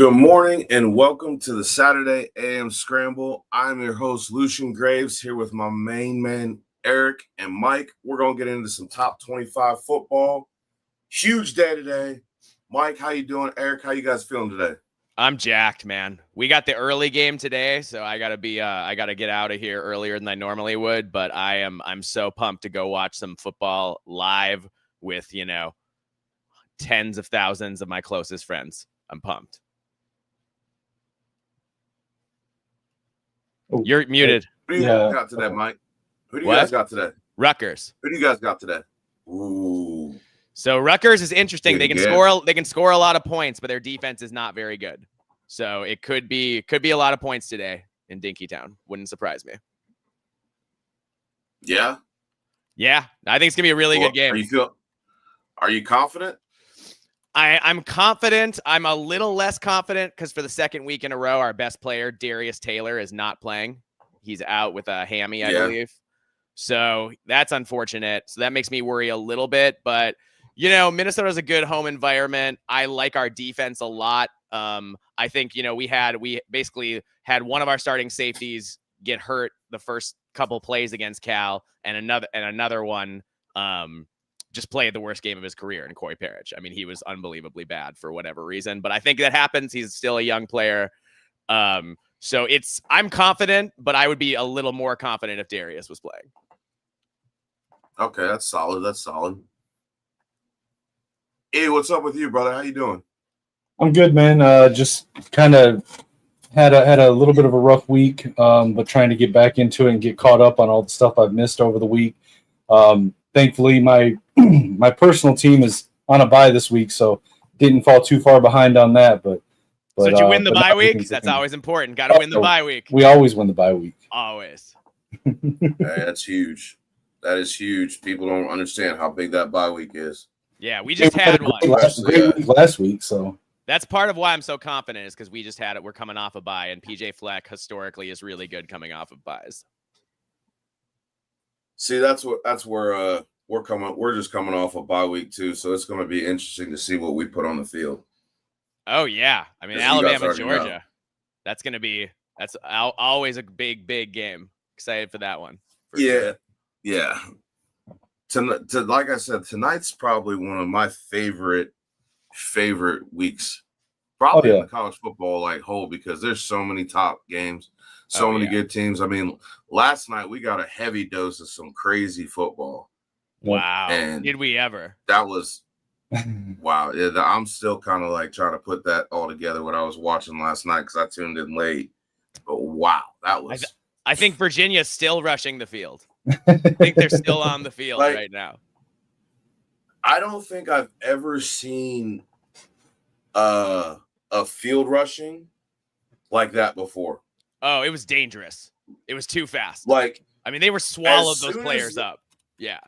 Good morning and welcome to the Saturday AM Scramble. I'm your host, Lucian Graves, here with my main man, Eric and Mike. We're going to get into some top 25 football. Huge day today. Mike, how you doing? Eric, how you guys feeling today? I'm jacked, man. We got the early game today, so I gotta get out of here earlier than I normally would. But I'm so pumped to go watch some football live with, tens of thousands of my closest friends. I'm pumped. Oh, You're muted. Who do you guys got today, Mike? Who do you guys got today? Rutgers. Who do you guys got today? Ooh. So Rutgers is interesting. Good They can score a lot of points, but their defense is not very good. So it could be a lot of points today in Dinkytown. Wouldn't surprise me. Yeah? Yeah, I think it's gonna be a really good game. Are you confident? I'm confident. I'm a little less confident because for the second week in a row, our best player, Darius Taylor, is not playing. He's out with a hammy, I believe. So that's unfortunate. So that makes me worry a little bit. But, Minnesota's a good home environment. I like our defense a lot. I think, we basically had one of our starting safeties get hurt the first couple plays against Cal, and another one just played the worst game of his career in Corey Parrish. I mean, he was unbelievably bad for whatever reason, but I think that happens. He's still a young player. So I'm confident, but I would be a little more confident if Darius was playing. Okay, that's solid. Hey, what's up with you, brother? How you doing? I'm good, man. Just kind of had a little bit of a rough week, but trying to get back into it and get caught up on all the stuff I've missed over the week. Thankfully, my my personal team is on a bye this week, so didn't fall too far behind on that. But did you win the bye week? That's always important. Got to win the bye week. We always win the bye week. Always. Hey, that's huge. That is huge. People don't understand how big that bye week is. Yeah, we just had one last week, so that's part of why I'm so confident is because we just had it. We're coming off a bye, and PJ Fleck historically is really good coming off of byes. See, that's where we're just coming off a bye week too, so it's going to be interesting to see what we put on the field. Oh yeah, I mean Alabama, Georgia. Know. That's always a big game. Excited for that one. Yeah. Like I said, tonight's probably one of my favorite weeks, probably in the college football whole, because there's so many top games, so many good teams. I mean, last night we got a heavy dose of some crazy football. Wow! And did we ever? That was wow. Yeah, I'm still kind of trying to put that all together. What I was watching last night because I tuned in late, but wow, that was. I think Virginia's still rushing the field. I think they're still on the field right now. I don't think I've ever seen a field rushing like that before. Oh, it was dangerous. It was too fast. They were swallowed those players up. Yeah.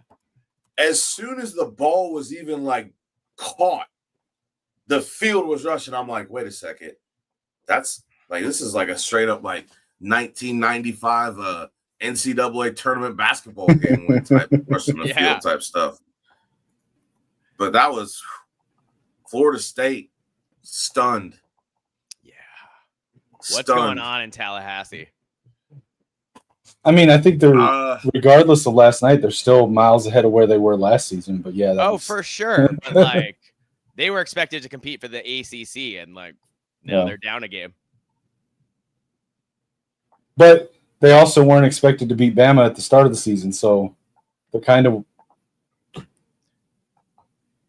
As soon as the ball was even caught, the field was rushing. I'm like, wait a second. That's this is a straight up 1995 NCAA tournament basketball game win type rushing the field type stuff. But that was Florida State stunned. Yeah. What's going on in Tallahassee? I mean, I think they're regardless of last night, they're still miles ahead of where they were last season. But yeah, for sure. But they were expected to compete for the ACC, and they're down a game. But they also weren't expected to beat Bama at the start of the season, so they're kind of.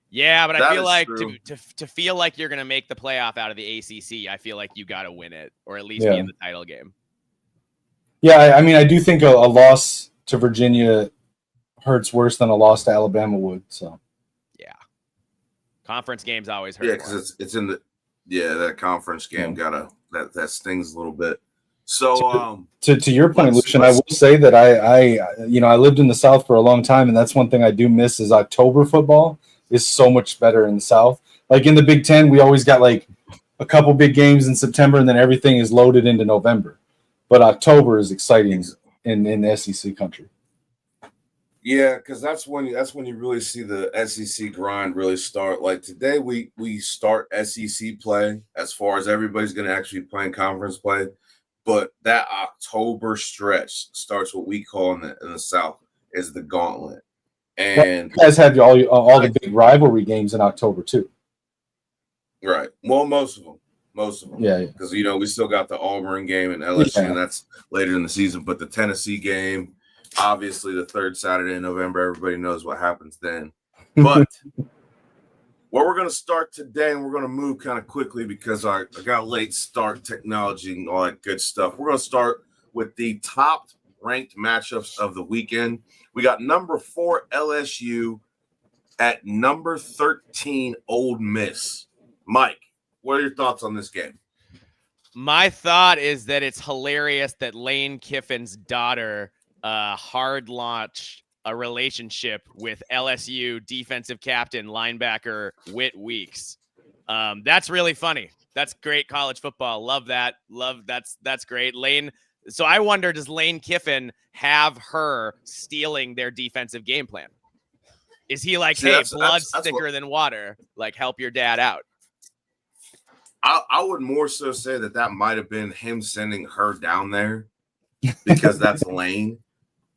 Yeah, but I feel like to feel like you're going to make the playoff out of the ACC, I feel like you got to win it or at least be in the title game. Yeah, I mean, I do think a loss to Virginia hurts worse than a loss to Alabama would. So, yeah, conference games always hurt. Yeah, because it's in that conference game that stings a little bit. So, to your point, Lucian, I will say that I lived in the South for a long time, and that's one thing I do miss is October football is so much better in the South. Like in the Big Ten, we always got a couple big games in September, and then everything is loaded into November. But October is exciting in SEC country. Yeah, because that's when you really see the SEC grind really start. Like today, we start SEC play as far as everybody's going to actually play in conference play, but that October stretch starts what we call in the South is the gauntlet. Well, And you guys had all the big rivalry games in October too. right, well, most of them, Yeah. because we still got the Auburn game and LSU, and that's later in the season. But the Tennessee game, obviously, the third Saturday in November, everybody knows what happens then. But where we're going to start today, and we're going to move kind of quickly because I got late start technology and all that good stuff. We're going to start with the top ranked matchups of the weekend. We got number 4 LSU at number 13 Ole Miss. Mike, what are your thoughts on this game? My thought is that it's hilarious that Lane Kiffin's daughter hard launched a relationship with LSU defensive captain linebacker Whit Weeks. That's really funny. That's great college football. Love that. That's great. Lane. So I wonder, does Lane Kiffin have her stealing their defensive game plan? Is he like, hey, blood's thicker than water, like help your dad out? I would more so say that might have been him sending her down there because that's Lane.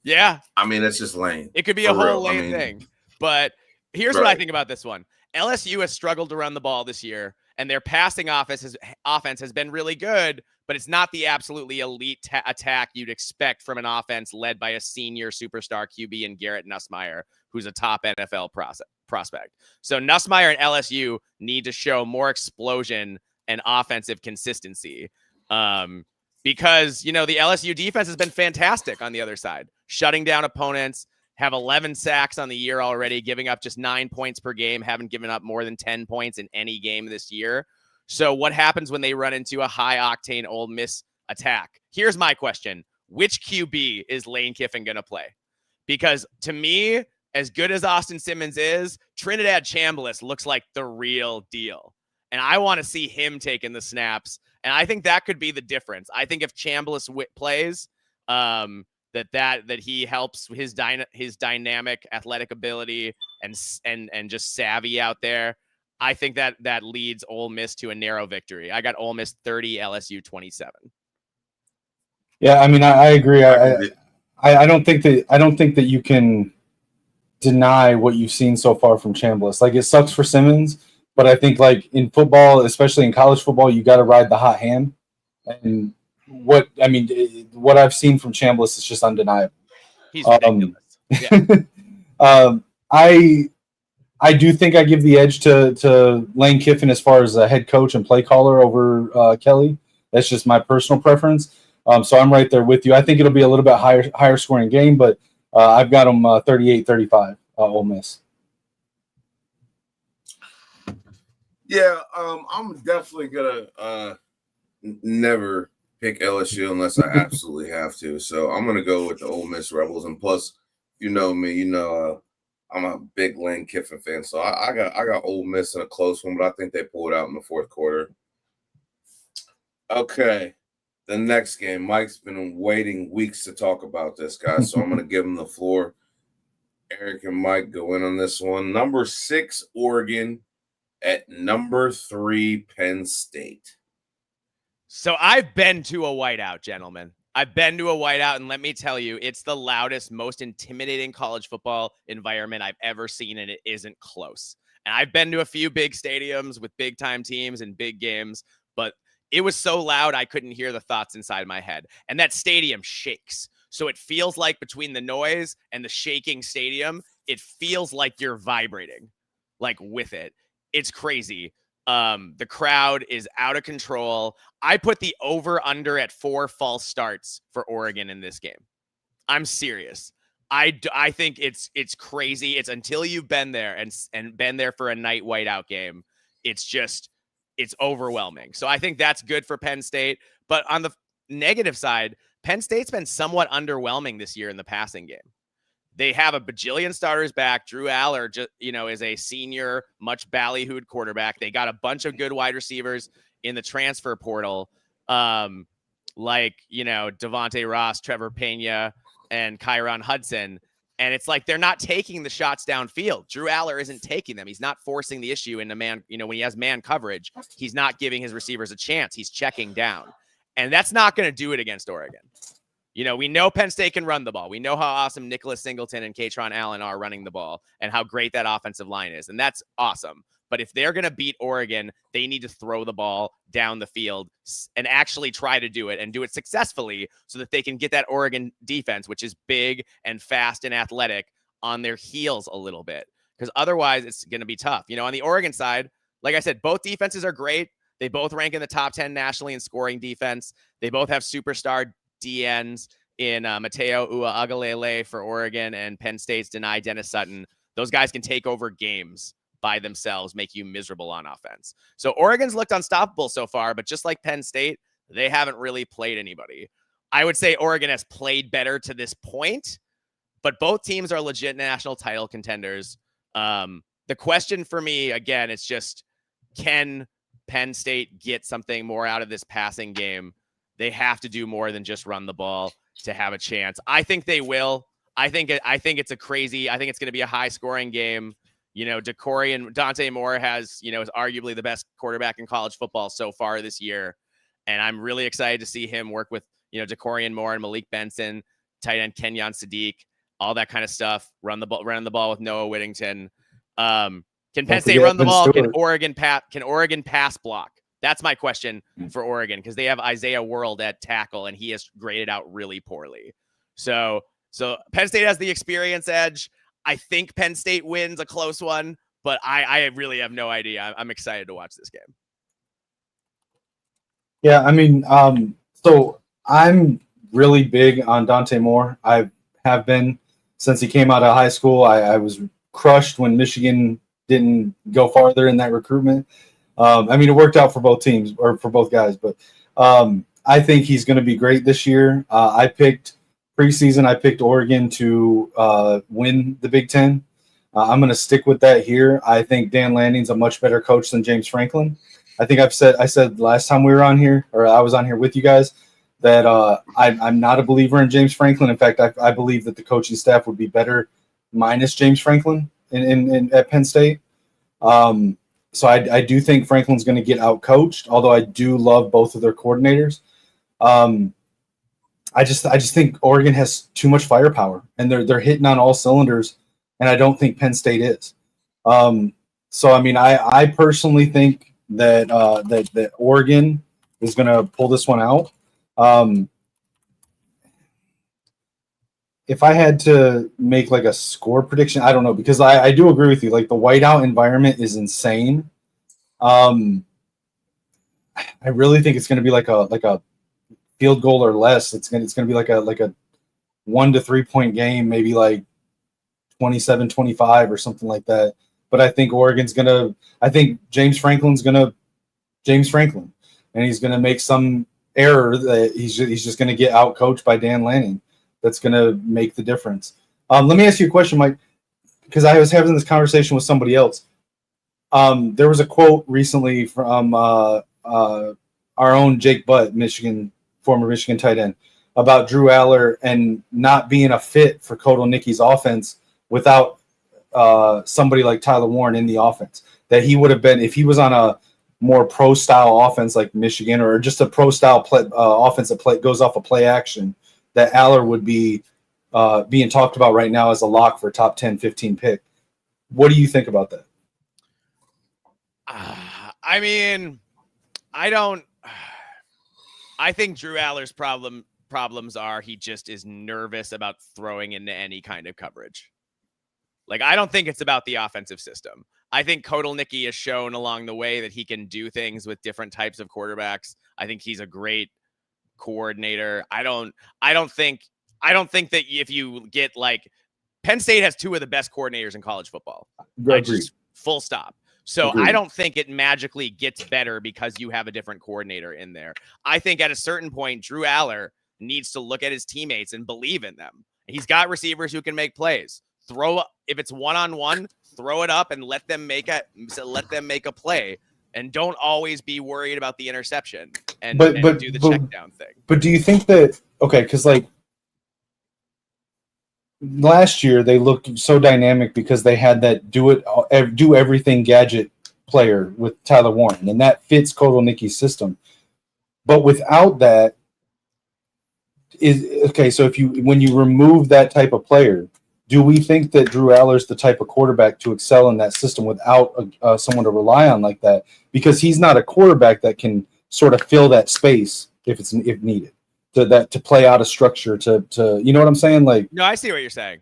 Yeah. I mean, it's just Lane. It could be a whole Lane thing. But here's what I think about this one. LSU has struggled to run the ball this year, and their passing offense has been really good, but it's not the absolutely elite attack you'd expect from an offense led by a senior superstar QB in Garrett Nussmeier, who's a top NFL prospect. So Nussmeier and LSU need to show more explosion and offensive consistency because, the LSU defense has been fantastic on the other side, shutting down opponents, have 11 sacks on the year already, giving up just 9 points per game, haven't given up more than 10 points in any game this year. So what happens when they run into a high-octane Ole Miss attack? Here's my question. Which QB is Lane Kiffin going to play? Because to me, as good as Austin Simmons is, Trinidad Chambliss looks like the real deal. And I want to see him taking the snaps. And I think that could be the difference. I think if Chambliss plays, that he helps his dynamic athletic ability and just savvy out there. I think that leads Ole Miss to a narrow victory. I got Ole Miss 30, LSU 27. Yeah, I mean, I agree. I don't think that you can deny what you've seen so far from Chambliss. Like, it sucks for Simmons, but I think, like, in football, especially in college football, you got to ride the hot hand. And what I've seen from Chambliss is just undeniable. He's ridiculous. Yeah. I do think I give the edge to Lane Kiffin as far as a head coach and play caller over Kelly. That's just my personal preference. So I'm right there with you. I think it'll be a little bit higher scoring game, but I've got them 38-35 Ole Miss. Yeah, I'm definitely gonna never pick LSU unless I absolutely have to. So I'm gonna go with the Ole Miss Rebels. And plus, you know me, I'm a big Lane Kiffin fan, so I got Ole Miss in a close one, but I think they pulled out in the fourth quarter. Okay, the next game. Mike's been waiting weeks to talk about this, guys, so I'm going to give him the floor. Eric and Mike go in on this one. Number 6, Oregon at number 3, Penn State. So I've been to a whiteout, gentlemen. I've been to a whiteout, and let me tell you, it's the loudest, most intimidating college football environment I've ever seen, and it isn't close. And I've been to a few big stadiums with big-time teams and big games, but it was so loud I couldn't hear the thoughts inside my head. And that stadium shakes. So it feels like between the noise and the shaking stadium, it feels like you're vibrating, like with it. It's crazy. The crowd is out of control. I put the over-under at 4 false starts for Oregon in this game. I'm serious. I think it's crazy. It's until you've been there and been there for a night whiteout game. It's overwhelming. So I think that's good for Penn State. But on the negative side, Penn State's been somewhat underwhelming this year in the passing game. They have a bajillion starters back. Drew Aller, is a senior, much ballyhooed quarterback. They got a bunch of good wide receivers in the transfer portal, like Devontae Ross, Trevor Pena, and Kyron Hudson. And it's like they're not taking the shots downfield. Drew Aller isn't taking them. He's not forcing the issue into man. When he has man coverage, he's not giving his receivers a chance. He's checking down. And that's not going to do it against Oregon. We know Penn State can run the ball. We know how awesome Nicholas Singleton and Katron Allen are running the ball and how great that offensive line is. And that's awesome. But if they're going to beat Oregon, they need to throw the ball down the field and actually try to do it and do it successfully so that they can get that Oregon defense, which is big and fast and athletic, on their heels a little bit. Because otherwise, it's going to be tough. On the Oregon side, like I said, both defenses are great. They both rank in the top 10 nationally in scoring defense. They both have superstar DNs in Mateo Uiagalelei for Oregon and Penn State's Denai Dennis Sutton. Those guys can take over games by themselves, make you miserable on offense. So Oregon's looked unstoppable so far, but just like Penn State, they haven't really played anybody. I would say Oregon has played better to this point, but both teams are legit national title contenders. The question for me, again, it's just, can Penn State get something more out of this passing game? They have to do more than just run the ball to have a chance. I think they will. I think it's going to be a high scoring game. Decorian Dante Moore is arguably the best quarterback in college football so far this year. And I'm really excited to see him work with, Decorian Moore and Malik Benson, tight end Kenyon Sadiq, all that kind of stuff. Running the ball with Noah Whittington. Can Penn State run the ball? Can Oregon pass block? That's my question for Oregon, because they have Isaiah World at tackle and he has graded out really poorly. So Penn State has the experience edge. I think Penn State wins a close one, but I really have no idea. I'm excited to watch this game. Yeah, I mean, so I'm really big on Dante Moore. I have been since he came out of high school. I was crushed when Michigan didn't go farther in that recruitment. It worked out for both teams or for both guys, but I think he's going to be great this year. Preseason, I picked Oregon to win the Big Ten. I'm going to stick with that here. I think Dan Lanning's a much better coach than James Franklin. I think I said last time we were on here, or I was on here with you guys, that I'm not a believer in James Franklin. In fact, I believe that the coaching staff would be better minus James Franklin at Penn State. So I do think Franklin's going to get out-coached, although I do love both of their coordinators. I just think Oregon has too much firepower, and they're hitting on all cylinders, and I don't think Penn State is. I personally think that Oregon is going to pull this one out. If I had to make like a score prediction, I don't know, because I do agree with you. Like, the whiteout environment is insane. I really think it's going to be like a field goal or less. It's going to be like a 1 to 3 point game, maybe like 27-25 or something like that. But I think I think James Franklin's James Franklin, and he's going to make some error that he's just going to get out coached by Dan Lanning. That's going to make the difference. Let me ask you a question, Mike, because I was having this conversation with somebody else. There was a quote recently from our own Jake Butt, former Michigan tight end, about Drew Aller and not being a fit for Kotelnicki's offense without somebody like Tyler Warren in the offense. That he would have been, if he was on a more pro-style offense like Michigan, or just a pro-style offense that goes off of play action, that Aller would be being talked about right now as a lock for top 10, 15 pick. What do you think about that? I think Drew Aller's problems are he just is nervous about throwing into any kind of coverage. Like, I don't think it's about the offensive system. I think Kotelnicki has shown along the way that he can do things with different types of quarterbacks. I think he's a great coordinator. I don't think that if you get, like, Penn State has two of the best coordinators in college football. Full stop. So agreed. I don't think it magically gets better because you have a different coordinator in there. I think at a certain point, Drew Aller needs to look at his teammates and believe in them. He's got receivers who can make plays. If it's one-on-one, throw it up and let them make a play, and don't always be worried about the interception and do the check down thing. But do you think that, okay, because like last year they looked so dynamic because they had that do everything gadget player with Tyler Warren, and that fits Kotelnicki's system. But without that, so when you remove that type of player, do we think that Drew Aller's the type of quarterback to excel in that system without someone to rely on like that? Because he's not a quarterback that can sort of fill that space if needed to play out a structure to you know what I'm saying? Like, no, I see what you're saying.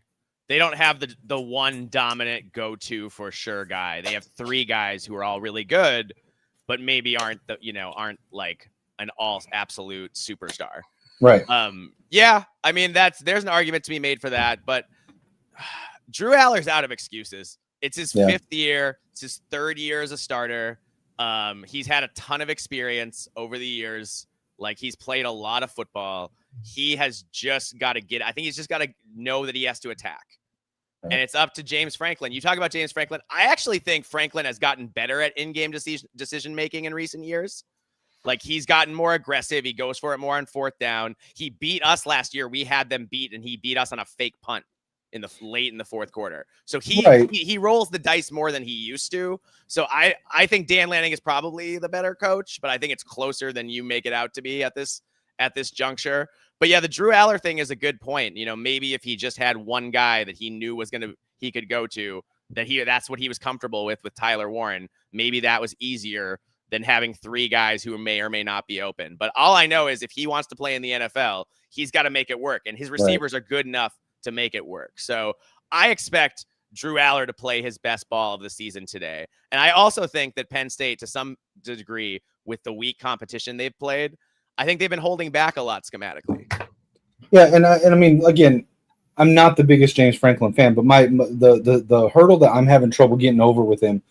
They don't have the one dominant go-to for sure guy. They have three guys who are all really good, but maybe aren't like an all absolute superstar. Right. Yeah. I mean, there's an argument to be made for that, but Drew Aller's out of excuses. It's his fifth year. It's his third year as a starter. He's had a ton of experience over the years. Like, he's played a lot of football. He has just got to I think he's just got to know that he has to attack. Right. And it's up to James Franklin. You talk about James Franklin. I actually think Franklin has gotten better at in-game decision-making in recent years. Like, he's gotten more aggressive. He goes for it more on fourth down. He beat us last year. We had them beat, and he beat us on a fake punt late in the fourth quarter. So he rolls the dice more than he used to. So I think Dan Lanning is probably the better coach, but I think it's closer than you make it out to be at this juncture. But yeah, the Drew Aller thing is a good point. You know, maybe if he just had one guy that he knew he could go to, that's what he was comfortable with Tyler Warren. Maybe that was easier than having three guys who may or may not be open. But all I know is if he wants to play in the NFL, he's got to make it work. And his receivers are good enough to make it work. So I expect Drew Aller to play his best ball of the season today. And I also think that Penn State, to some degree, with the weak competition they've played, I think they've been holding back a lot schematically. Yeah, and I mean, again, I'm not the biggest James Franklin fan, but the hurdle that I'm having trouble getting over with him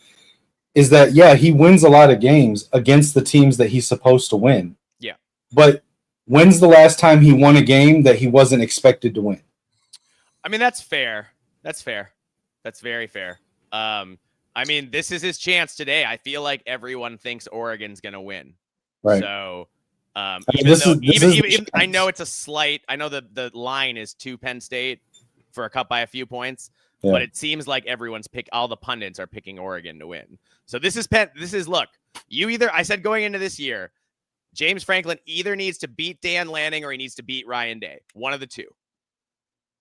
is that, yeah, he wins a lot of games against the teams that he's supposed to win. Yeah. But when's the last time he won a game that he wasn't expected to win? I mean, that's fair. That's fair. That's very fair. I mean, this is his chance today. I feel like everyone thinks Oregon's going to win. Right. So, I know it's a slight. I know the line is to Penn State by a few points, but it seems like all the pundits are picking Oregon to win. So look, I said going into this year, James Franklin either needs to beat Dan Lanning or he needs to beat Ryan Day. One of the two.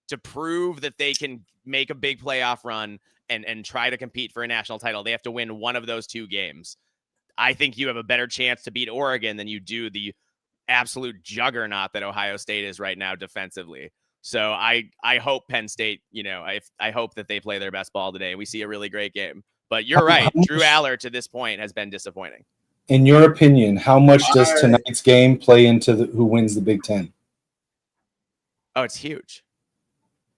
To prove that they can make a big playoff run and try to compete for a national title, they have to win one of those two games. I think you have a better chance to beat Oregon than you do the absolute juggernaut that Ohio State is right now defensively. So I hope Penn State, I hope that they play their best ball today and we see a really great game. But you're right. Drew Aller to this point has been disappointing. In your opinion, how much does tonight's game play into who wins the Big Ten? Oh, it's huge.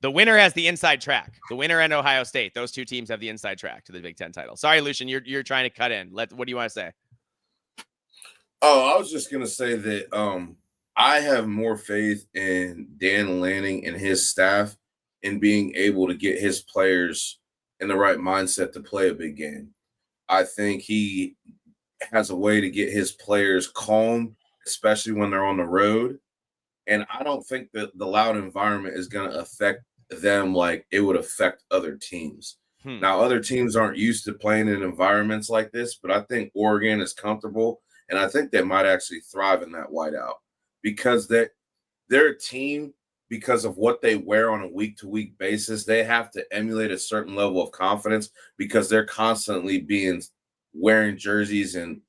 The winner has the inside track. The winner and Ohio State. Those two teams have the inside track to the Big Ten title. Sorry, Lucian, you're trying to cut in. What do you want to say? Oh, I was just gonna say that I have more faith in Dan Lanning and his staff in being able to get his players in the right mindset to play a big game. I think he has a way to get his players calm, especially when they're on the road. And I don't think that the loud environment is going to affect them like it would affect other teams. Now, other teams aren't used to playing in environments like this, but I think Oregon is comfortable, and I think they might actually thrive in that whiteout because they're a team, because of what they wear on a week-to-week basis, they have to emulate a certain level of confidence because they're constantly wearing jerseys and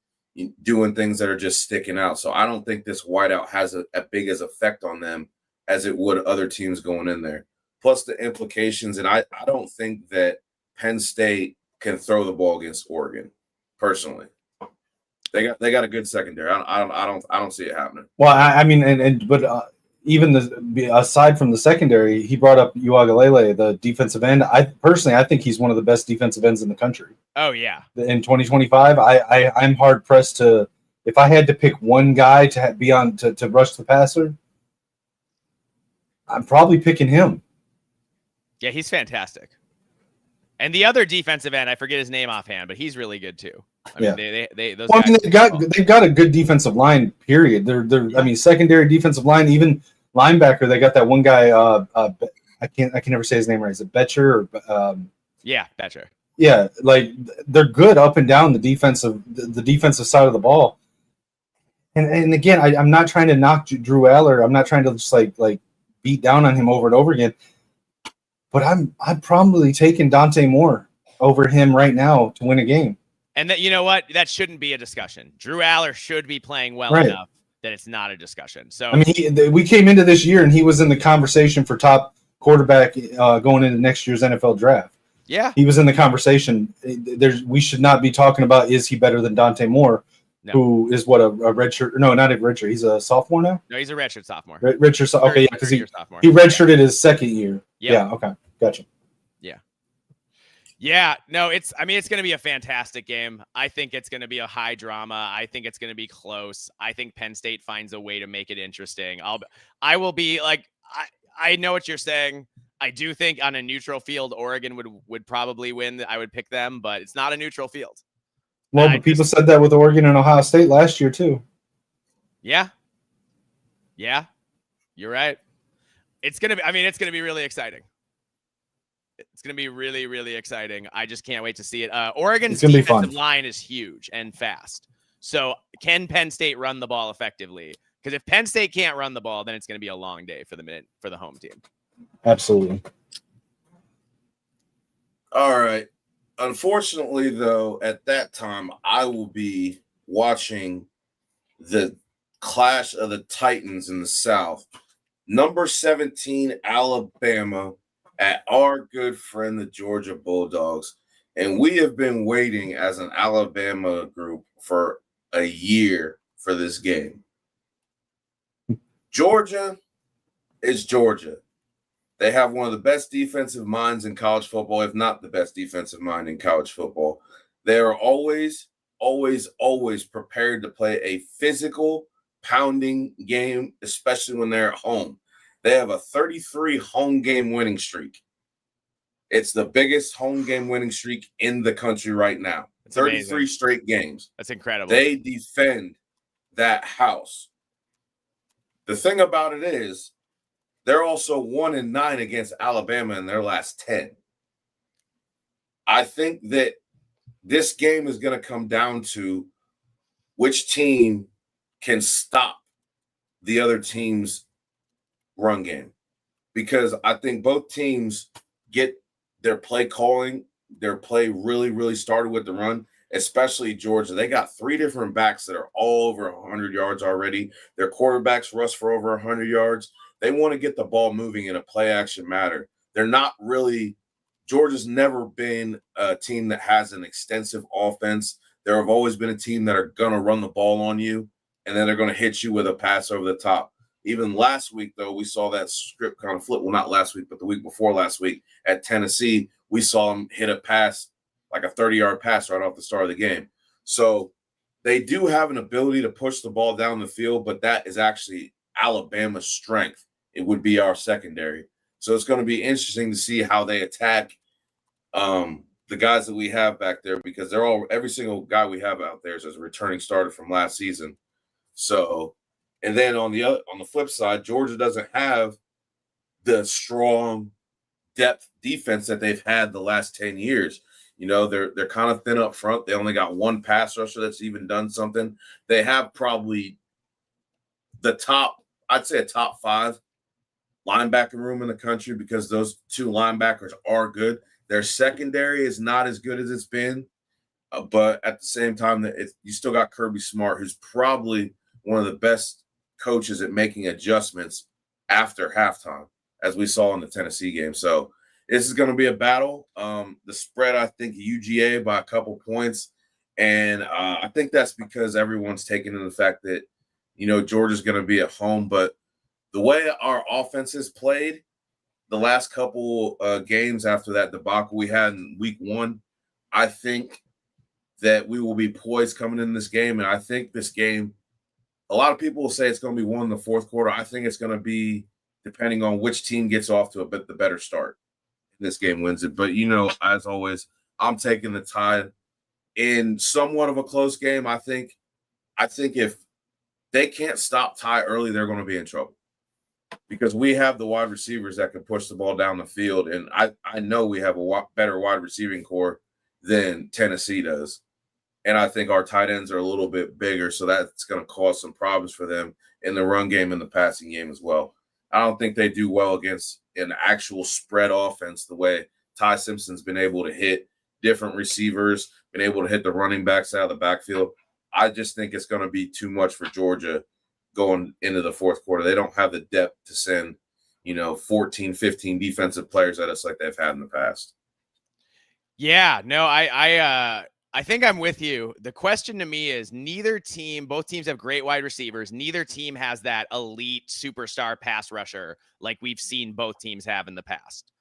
doing things that are just sticking out. So I don't think this whiteout has a big as effect on them as it would other teams going in there. Plus the implications, and I don't think that Penn State can throw the ball against Oregon. Personally, they got a good secondary. I don't see it happening. Well, I mean, even aside from the secondary, he brought up Uagalele, the defensive end. I think he's one of the best defensive ends in the country. Oh yeah. In 2025, I'm hard pressed to, if I had to pick one guy to be on to rush the passer, I'm probably picking him. Yeah, he's fantastic. And the other defensive end, I forget his name offhand, but he's really good too. I mean, they've got a good defensive line. Period. They're I mean, secondary defensive line, even linebacker. They got that one guy. I I can never say his name right. Is it Betcher or Yeah, Betcher. Yeah, like they're good up and down the defensive side of the ball. And again, I'm not trying to knock Drew Aller. I'm not trying to just like beat down on him over and over again. But I'm probably taking Dante Moore over him right now to win a game. And that, you know what? That shouldn't be a discussion. Drew Aller should be playing well enough that it's not a discussion. So I mean, we came into this year and he was in the conversation for top quarterback going into next year's NFL draft. Yeah, he was in the conversation. We should not be talking about is he better than Dante Moore, who is what a redshirt? No, not a redshirt. He's a sophomore now. No, he's a redshirt sophomore. Redshirt. Okay, yeah, because he redshirted his second year. Yep. Yeah. Okay, gotcha. Yeah, no, it's going to be a fantastic game. I think it's going to be a high drama. I think it's going to be close. I think Penn State finds a way to make it interesting. I will be like, I know what you're saying. I do think on a neutral field, Oregon would probably win. I would pick them, but it's not a neutral field. Well, but people said that with Oregon and Ohio State last year too. Yeah. Yeah, you're right. It's going to be really exciting. It's going to be really, really exciting. I just can't wait to see it. Oregon's defensive line is huge and fast. So can Penn State run the ball effectively? Because if Penn State can't run the ball, then it's going to be a long day for the home team. Absolutely. All right. Unfortunately, though, at that time, I will be watching the Clash of the Titans in the South. Number 17, Alabama, at our good friend, the Georgia Bulldogs. And we have been waiting as an Alabama group for a year for this game. Georgia is Georgia. They have one of the best defensive minds in college football, if not the best defensive mind in college football. They are always, always, always prepared to play a physical, pounding game, especially when they're at home. They have a 33 home game winning streak. It's the biggest home game winning streak in the country right now. That's 33 amazing. Straight games. That's incredible. They defend that house. The thing about it is, they're also 1-9 against Alabama in their last 10. I think that this game is going to come down to which team can stop the other team's run game. Because I think both teams get their play calling, their play really, really started with the run, especially Georgia. They got 3 different backs that are all over 100 yards already. Their quarterbacks rush for over 100 yards. They want to get the ball moving in a play-action manner. They're not really – Georgia's never been a team that has an extensive offense. There have always been a team that are going to run the ball on you, and then they're going to hit you with a pass over the top. Even last week, though, we saw that script kind of flip. Well, not last week, but the week before last week at Tennessee, we saw them hit a pass, like a 30-yard pass right off the start of the game. So they do have an ability to push the ball down the field, but that is actually Alabama's strength. It would be our secondary. So it's going to be interesting to see how they attack the guys that we have back there, because every single guy we have out there is a returning starter from last season. So, and then on the flip side, Georgia doesn't have the strong depth defense that they've had the last 10 years. You know, they're kind of thin up front. They only got one pass rusher that's even done something. They have probably I'd say a top 5 linebacker room in the country, because those 2 linebackers are good. Their secondary is not as good as it's been, but at the same time, you still got Kirby Smart, who's probably one of the best coaches at making adjustments after halftime, as we saw in the Tennessee game. So this is going to be a battle. The spread, I think, UGA by a couple points, and I think that's because everyone's taking in the fact that, you know, Georgia's going to be at home, but the way our offense has played the last couple games after that debacle we had in week 1, I think that we will be poised coming in this game. And I think this game, a lot of people will say it's going to be won in the fourth quarter. I think it's going to be, depending on which team gets off to the better start, this game wins it. But, you know, as always, I'm taking the Tide in somewhat of a close game. I think if they can't stop Ty early, they're going to be in trouble. because we have the wide receivers that can push the ball down the field. And I know we have a better wide receiving core than Tennessee does. And I think our tight ends are a little bit bigger, so that's going to cause some problems for them in the run game and the passing game as well. I don't think they do well against an actual spread offense the way Ty Simpson's been able to hit different receivers, been able to hit the running backs out of the backfield. I just think it's going to be too much for Georgia going into the fourth quarter. They don't have the depth to send, 14, 15 defensive players at us like they've had in the past. Yeah, no, I think I'm with you. The question to me is both teams have great wide receivers. Neither team has that elite superstar pass rusher like we've seen both teams have in the past,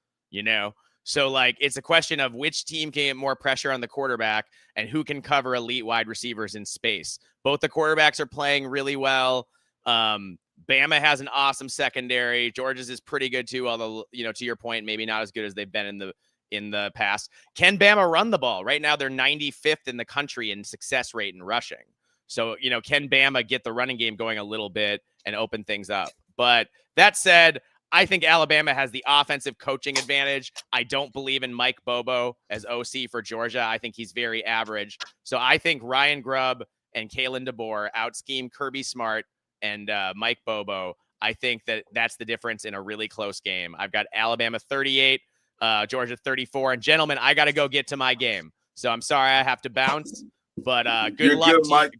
So like it's a question of which team can get more pressure on the quarterback and who can cover elite wide receivers in space. Both the quarterbacks are playing really well. Bama has an awesome secondary. Georgia's is pretty good too, although, to your point, maybe not as good as they've been in the past. Can Bama run the ball? Right now, they're 95th in the country in success rate in rushing. So, can Bama get the running game going a little bit and open things up? But that said, I think Alabama has the offensive coaching advantage. I don't believe in Mike Bobo as OC for Georgia. I think he's very average. So I think Ryan Grubb and Kalen DeBoer out-scheme Kirby Smart and Mike Bobo. I think that's the difference in a really close game. I've got Alabama 38, Georgia 34. And gentlemen, I got to go get to my game. So I'm sorry I have to bounce, but good You're luck, good, Mike.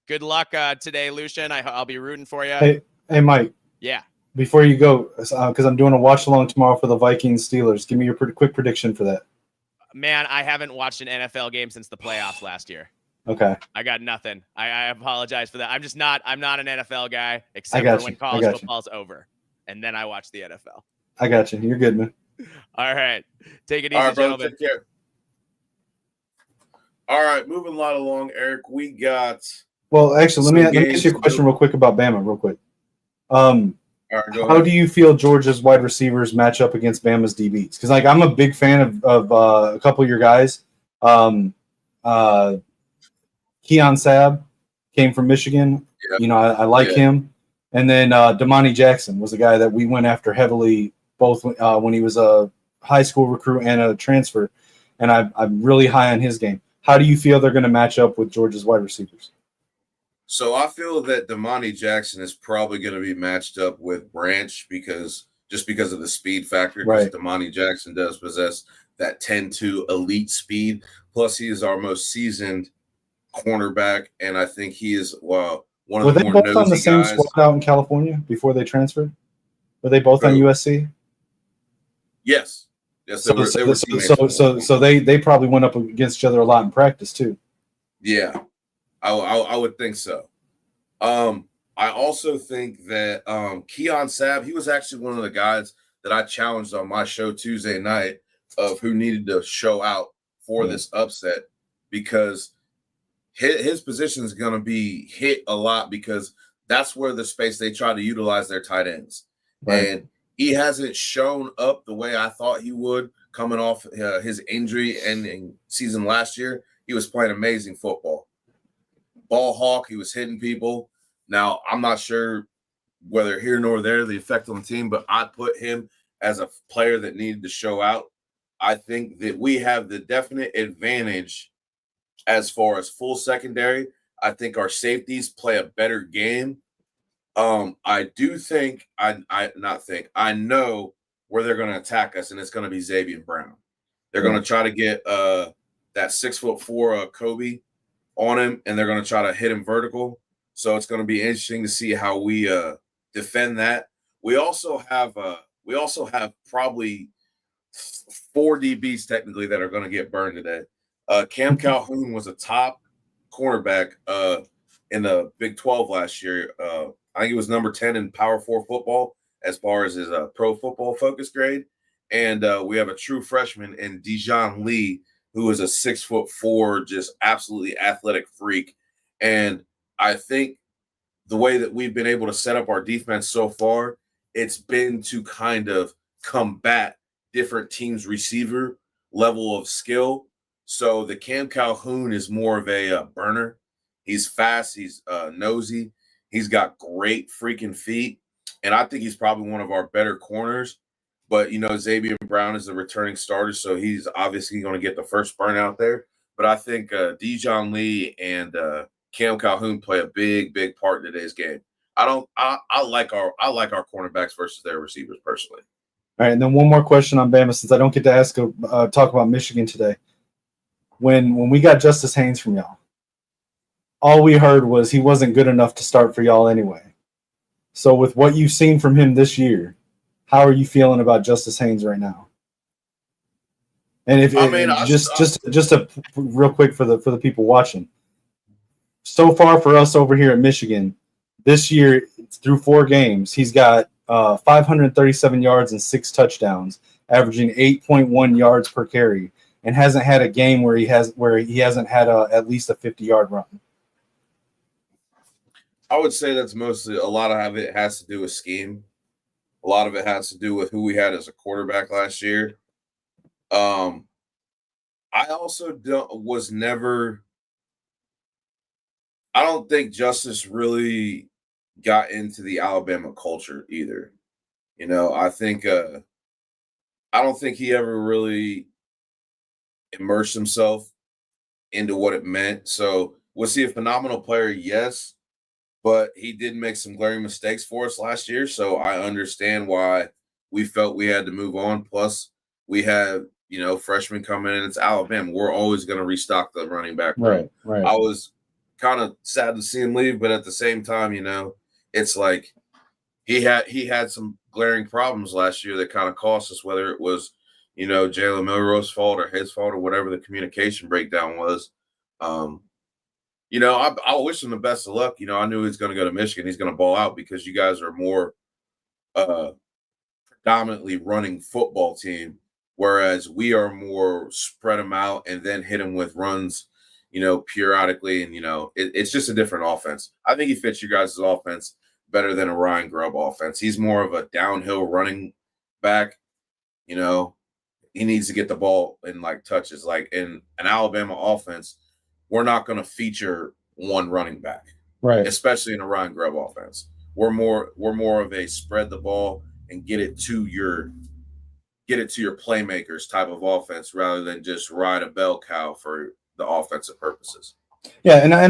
Good luck today, Lucian. I'll be rooting for you. Hey, Mike. Yeah. Before you go, because I'm doing a watch along tomorrow for the Vikings Steelers. Give me your quick prediction for that. Man, I haven't watched an NFL game since the playoffs last year. Okay. I got nothing. I apologize for that. I'm not an NFL guy except for when college football's over. And then I watch the NFL. I got you. You're good, man. All right. Take it easy, All right, brother, gentlemen. take care. All right, moving right along, Eric. We got. Well, actually, let me ask you a question real quick about Bama, real quick. All right, how do you feel Georgia's wide receivers match up against Bama's DBs? Because I'm a big fan of a couple of your guys. Keon Sabb came from Michigan. Yep. I like him. And then Damani Jackson was a guy that we went after heavily, both when he was a high school recruit and a transfer. And I'm really high on his game. How do you feel they're going to match up with Georgia's wide receivers? So I feel that Damani Jackson is probably going to be matched up with Branch because of the speed factor. Because Damani Jackson does possess that 10-2 elite speed. Plus, he is our most seasoned cornerback, and I think he is one of the more nosy guys. Were they both on the same squad out in California before they transferred? Were they both on USC? Yes. Yes, they were. So they probably went up against each other a lot in practice too. Yeah, I would think so. I also think that Keon Sabb, he was actually one of the guys that I challenged on my show Tuesday night of who needed to show out for this upset because his position is going to be hit a lot because that's where the space they try to utilize their tight ends. Right. And he hasn't shown up the way I thought he would coming off his injury ending season last year. He was playing amazing football. Ball hawk, he was hitting people. Now, I'm not sure whether here nor there the effect on the team, but I put him as a player that needed to show out. I think that we have the definite advantage as far as full secondary. I think our safeties play a better game. I do think I know where they're going to attack us, and it's going to be Xavier Brown. They're going to try to get that 6'4" Kobe on him, and they're going to try to hit him vertical. So it's going to be interesting to see how we defend that. We also have probably 4 DBs technically that are going to get burned today. Cam Calhoun was a top cornerback in the Big 12 last year. I think he was number 10 in Power 4 football as far as his pro football focus grade. And we have a true freshman in Dijon Lee, who is a 6'4", just absolutely athletic freak. And I think the way that we've been able to set up our defense so far, it's been to kind of combat different teams' receiver level of skill. So the Cam Calhoun is more of a burner. He's fast. He's nosy. He's got great freaking feet. and I think he's probably one of our better corners. But, Xavier Brown is the returning starter, so he's obviously going to get the first burn out there. But I think Dijon Lee and Cam Calhoun play a big, big part in today's game. I like our cornerbacks versus their receivers personally. All right, and then one more question on Bama, since I don't get to talk about Michigan today. When we got Justice Haynes from y'all, all we heard was he wasn't good enough to start for y'all anyway. So with what you've seen from him this year, how are you feeling about Justice Haynes right now? And just a real quick for the people watching. So far for us over here at Michigan, this year through 4 games, he's got 537 yards and 6 touchdowns, averaging 8.1 yards per carry, and hasn't had a game where he hasn't had at least a 50-yard run. I would say that's mostly a lot of it has to do with scheme. A lot of it has to do with who we had as a quarterback last year. I also I don't think Justice really got into the Alabama culture either. I think I don't think he ever really immersed himself into what it meant. So was he a phenomenal player? Yes. But he did make some glaring mistakes for us last year, so I understand why we felt we had to move on. Plus, we have, freshmen coming in. It's Alabama. We're always going to restock the running back room. Right. I was kind of sad to see him leave, but at the same time, it's like he had some glaring problems last year that kind of cost us, whether it was, Jalen Milroe's fault or his fault or whatever the communication breakdown was. I wish him the best of luck. I knew he was going to go to Michigan. He's going to ball out because you guys are more predominantly running football team, whereas we are more spread them out and then hit him with runs, periodically. And, it's just a different offense. I think he fits you guys' offense better than a Ryan Grubb offense. He's more of a downhill running back. He needs to get the ball in touches. Like in an Alabama offense, we're not going to feature one running back, right? Especially in a Ryan Grubb offense. We're more of a spread the ball and get it to your playmakers type of offense rather than just ride a bell cow for the offensive purposes. Yeah, and I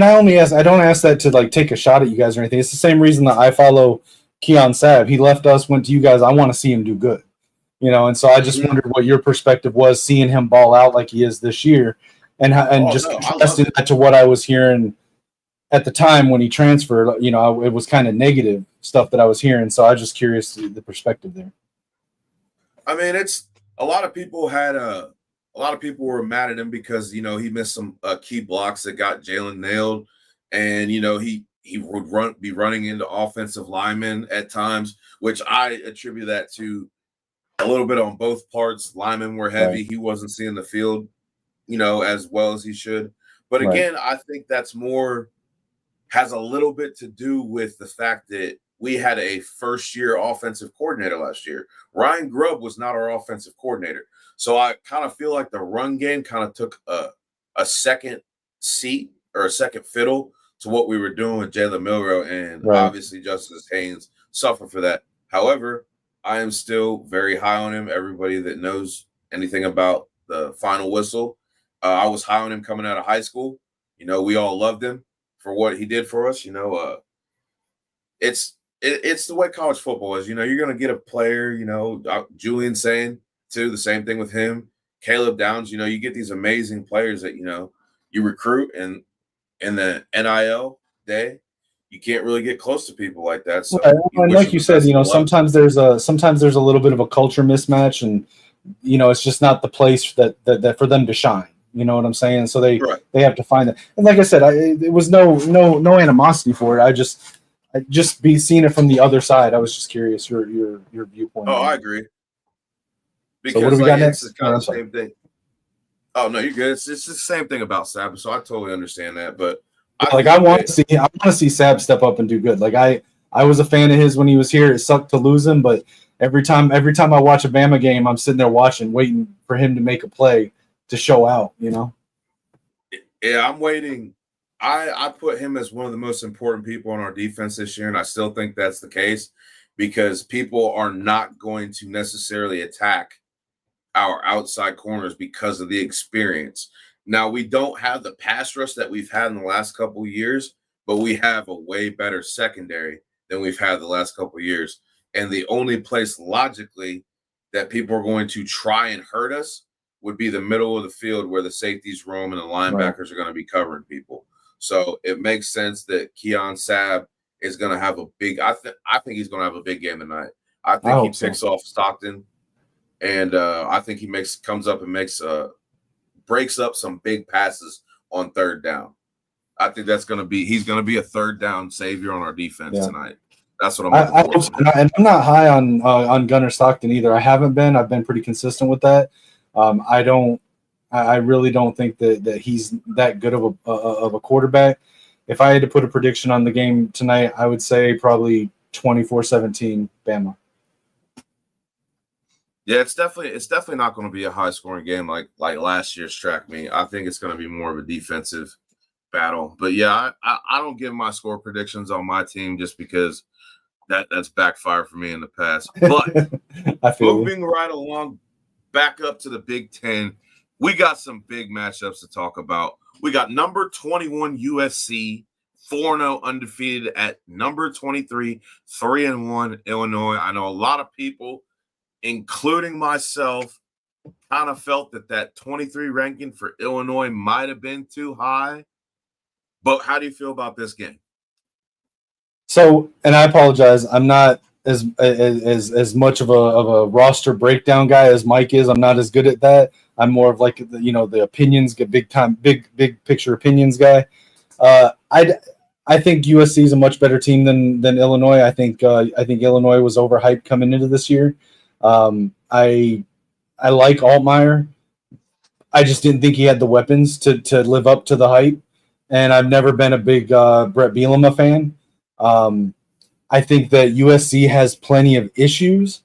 don't ask that to take a shot at you guys or anything. It's the same reason that I follow Keon Sabb. He left us, went to you guys. I want to see him do good, and so I just wondered what your perspective was seeing him ball out like he is this year. And contrasting that to what I was hearing at the time when he transferred, it was kind of negative stuff that I was hearing. So I was just curious the perspective there. I mean, it's a lot of people were mad at him because he missed some key blocks that got Jalen nailed, and he would be running into offensive linemen at times, which I attribute that to a little bit on both parts. Linemen were heavy; He wasn't seeing the field as well as he should. But again, I think that's has a little bit to do with the fact that we had a first-year offensive coordinator last year. Ryan Grubb was not our offensive coordinator. So I kind of feel like the run game kind of took a second seat or a second fiddle to what we were doing with Jalen Milroe, and obviously Justice Haynes suffered for that. However, I am still very high on him. Everybody that knows anything about the final whistle, I was high on him coming out of high school. We all loved him for what he did for us. It's the way college football is. You're going to get a player, Julian saying too, the same thing with him. Caleb Downs, you get these amazing players that, you recruit, and in the NIL day, you can't really get close to people like that. So, and like you said, sometimes there's a little bit of a culture mismatch, and it's just not the place that for them to shine. You know what I'm saying? So they have to find that. And like I said, it was no animosity for it. I just be seeing it from the other side. I was just curious your viewpoint. Oh, I agree. Because so what do we got next? It's kind of the same thing. Oh no, you're good. It's the same thing about Sabb, so I totally understand that. But I want to see Sabb step up and do good. Like I was a fan of his when he was here. It sucked to lose him, but every time I watch a Bama game, I'm sitting there watching, waiting for him to make a play to show out. Yeah, I'm waiting. I put him as one of the most important people on our defense this year, and I still think that's the case. because people are not going to necessarily attack our outside corners because of the experience. Now, we don't have the pass rush that we've had in the last couple of years, but we have a way better secondary than we've had the last couple of years. And the only place logically that people are going to try and hurt us would be the middle of the field where the safeties roam and the linebackers are going to be covering people. So it makes sense that Keon Sabb is going to have a big – I think he's going to have a big game tonight. I think he picks off Stockton, and I think he comes up and breaks up some big passes on third down. I think he's going to be a third down savior on our defense tonight. That's what I'm looking for. And I'm not high on Gunnar Stockton either. I haven't been. I've been pretty consistent with that. I really don't think that he's that good of a quarterback. If I had to put a prediction on the game tonight, I would say probably 24-17 Bama. Yeah, it's definitely not going to be a high scoring game like last year's track meet. I think it's going to be more of a defensive battle. But yeah, I don't give my score predictions on my team just because that's backfired for me in the past. But moving right along, back up to the Big Ten, we got some big matchups to talk about. We got number 21 USC, 4-0 undefeated at number 23, 3-1 Illinois. I know a lot of people, including myself, kind of felt that 23 ranking for Illinois might have been too high. But how do you feel about this game? So, and I apologize, I'm not as much of a roster breakdown guy as Mike is. I'm not as good at that. I'm more of like the opinions, big picture opinions guy. I think USC is a much better team than Illinois. I think Illinois was overhyped coming into this year. I like Altmaier. I just didn't think he had the weapons to live up to the hype. And I've never been a big Brett Bielema fan. I think that USC has plenty of issues,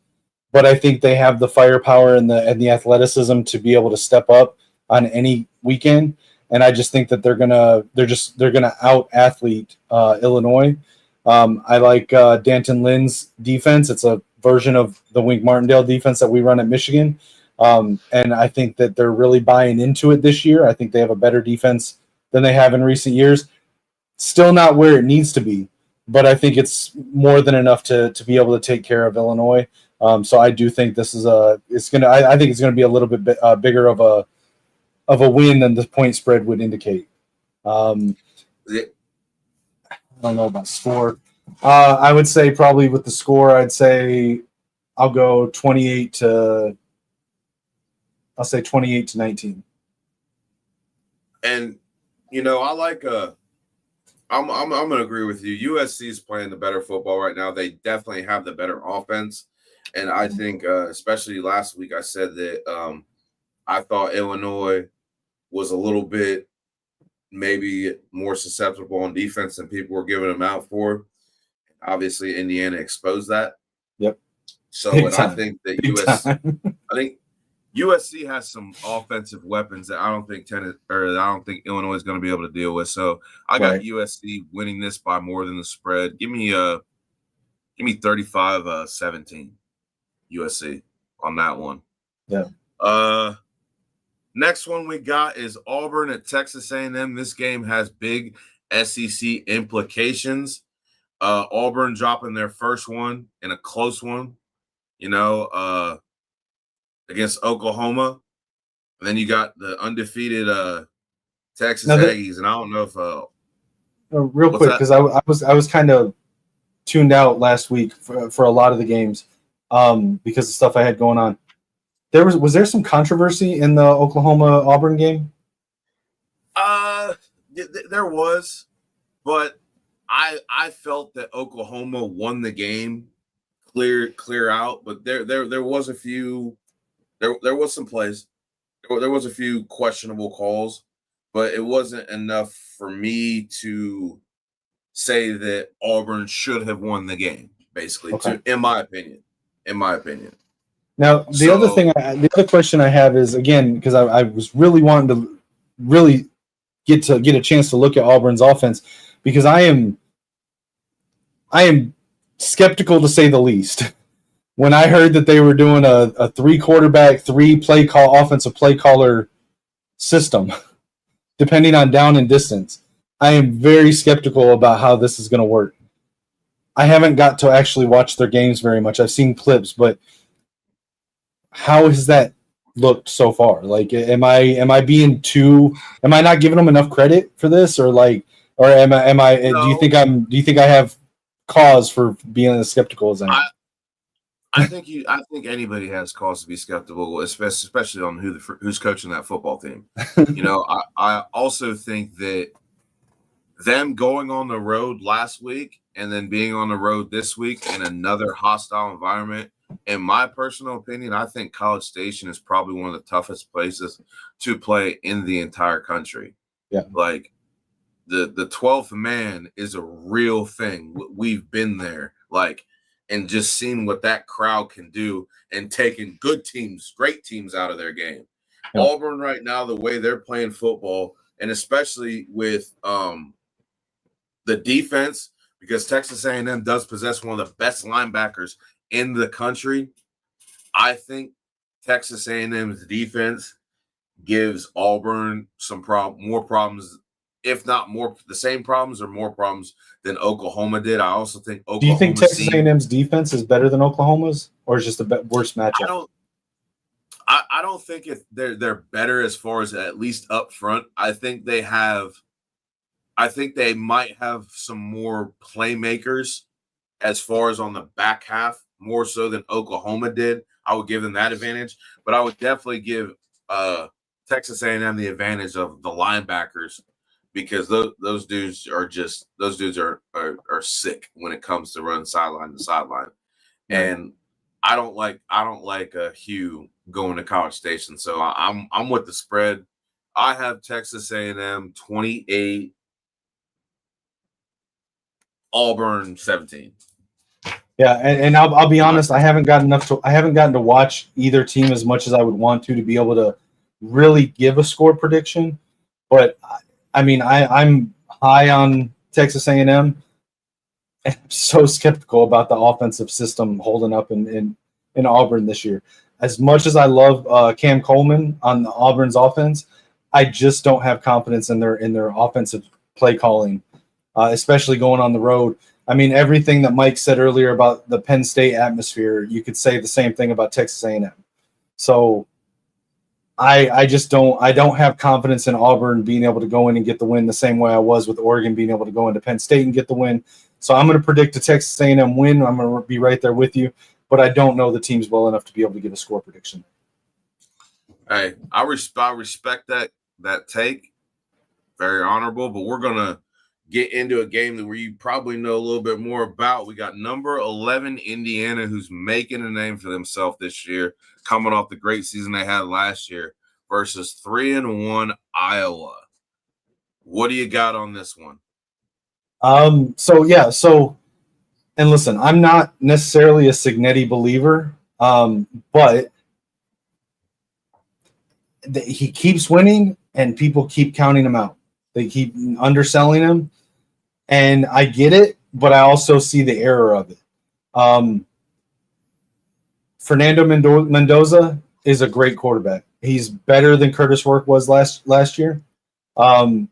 but I think they have the firepower and the athleticism to be able to step up on any weekend. And I just think that they're gonna out athlete Illinois. I like Danton Lynn's defense. It's a version of the Wink Martindale defense that we run at Michigan. And I think that they're really buying into it this year. I think they have a better defense than they have in recent years. Still not where it needs to be, but I think it's more than enough to be able to take care of Illinois. So I do think this is I think it's gonna be a little bit bigger of a win than the point spread would indicate. I don't know about score. I would say probably with the score, I'd say I'll go 28 to 19. And I like I'm gonna agree with you. USC is playing the better football right now. They definitely have the better offense. And I think especially last week I said that I thought Illinois was a little bit maybe more susceptible on defense than people were giving them out for. Obviously, Indiana exposed that. Yep. So I think that I think USC has some offensive weapons that I don't think Illinois is going to be able to deal with. So I got USC winning this by more than the spread. Give me 35-17 USC on that one. Yeah. Next one we got is Auburn at Texas A&M. This game has big SEC implications. Auburn dropping their first one in a close one, against Oklahoma. And then you got the undefeated Texas Aggies. And I don't know if real quick, because I was kind of tuned out last week for a lot of the games because of stuff I had going on. Was there some controversy in the Oklahoma Auburn game? There was, but I felt that Oklahoma won the game clear out. But there was a few. There was some plays. There was a few questionable calls, but it wasn't enough for me to say that Auburn should have won the game. Basically, in my opinion. Now, the other question I have is, again, because I was really wanting to really get a chance to look at Auburn's offense, because I am skeptical to say the least. When I heard that they were doing a 3-quarterback, offensive play caller system, depending on down and distance, I am very skeptical about how this is going to work. I haven't got to actually watch their games very much. I've seen clips, but how has that looked so far? Like, am I not giving them enough credit for this, or am I? No. Do you think I have cause for being as skeptical as I am? I think anybody has cause to be skeptical, especially on who's coaching that football team. I also think that them going on the road last week and then being on the road this week in another hostile environment, in my personal opinion, I think College Station is probably one of the toughest places to play in the entire country. Yeah. Like the 12th man is a real thing. We've been there, and just seeing what that crowd can do and taking good teams, great teams out of their game. Yeah. Auburn right now, the way they're playing football, and especially with the defense, because Texas A&M does possess one of the best linebackers in the country. I think Texas A&M's defense gives Auburn more problems, if not more, the same problems or more problems than Oklahoma did. I also think Oklahoma. Do you think Texas A&M's defense is better than Oklahoma's, or is just a worse matchup? I don't think they're better as far as at least up front. I think they might have some more playmakers as far as on the back half, more so than Oklahoma did. I would give them that advantage, but I would definitely give Texas A&M the advantage of the linebackers, because those dudes are sick when it comes to running sideline to sideline. Yeah. And I don't like Hugh going to College Station, so I'm with the spread. I have Texas A&M 28, Auburn 17. Yeah, and I'll be honest, I haven't gotten to watch either team as much as I would want to be able to really give a score prediction. But I mean, I'm high on Texas A&M, and I'm so skeptical about the offensive system holding up in Auburn this year. As much as I love Cam Coleman on Auburn's offense, I just don't have confidence in their offensive play calling, especially going on the road. I mean, everything that Mike said earlier about the Penn State atmosphere, you could say the same thing about Texas A&M. So I just don't have confidence in Auburn being able to go in and get the win the same way I was with Oregon being able to go into Penn State and get the win. So I'm going to predict a Texas A&M win. I'm going to be right there with you, but I don't know the teams well enough to be able to give a score prediction. Hey, I respect that take. Very honorable, but we're going to get into a game where you probably know a little bit more about. We got number 11 Indiana, who's making a name for themselves this year, coming off the great season they had last year, versus 3-1 Iowa. What do you got on this one? And listen, I'm not necessarily a Cignetti believer, but he keeps winning and people keep counting him out. They keep underselling him, and I get it, but I also see the error of it. Fernando Mendoza is a great quarterback. He's better than Curtis Work was last year. And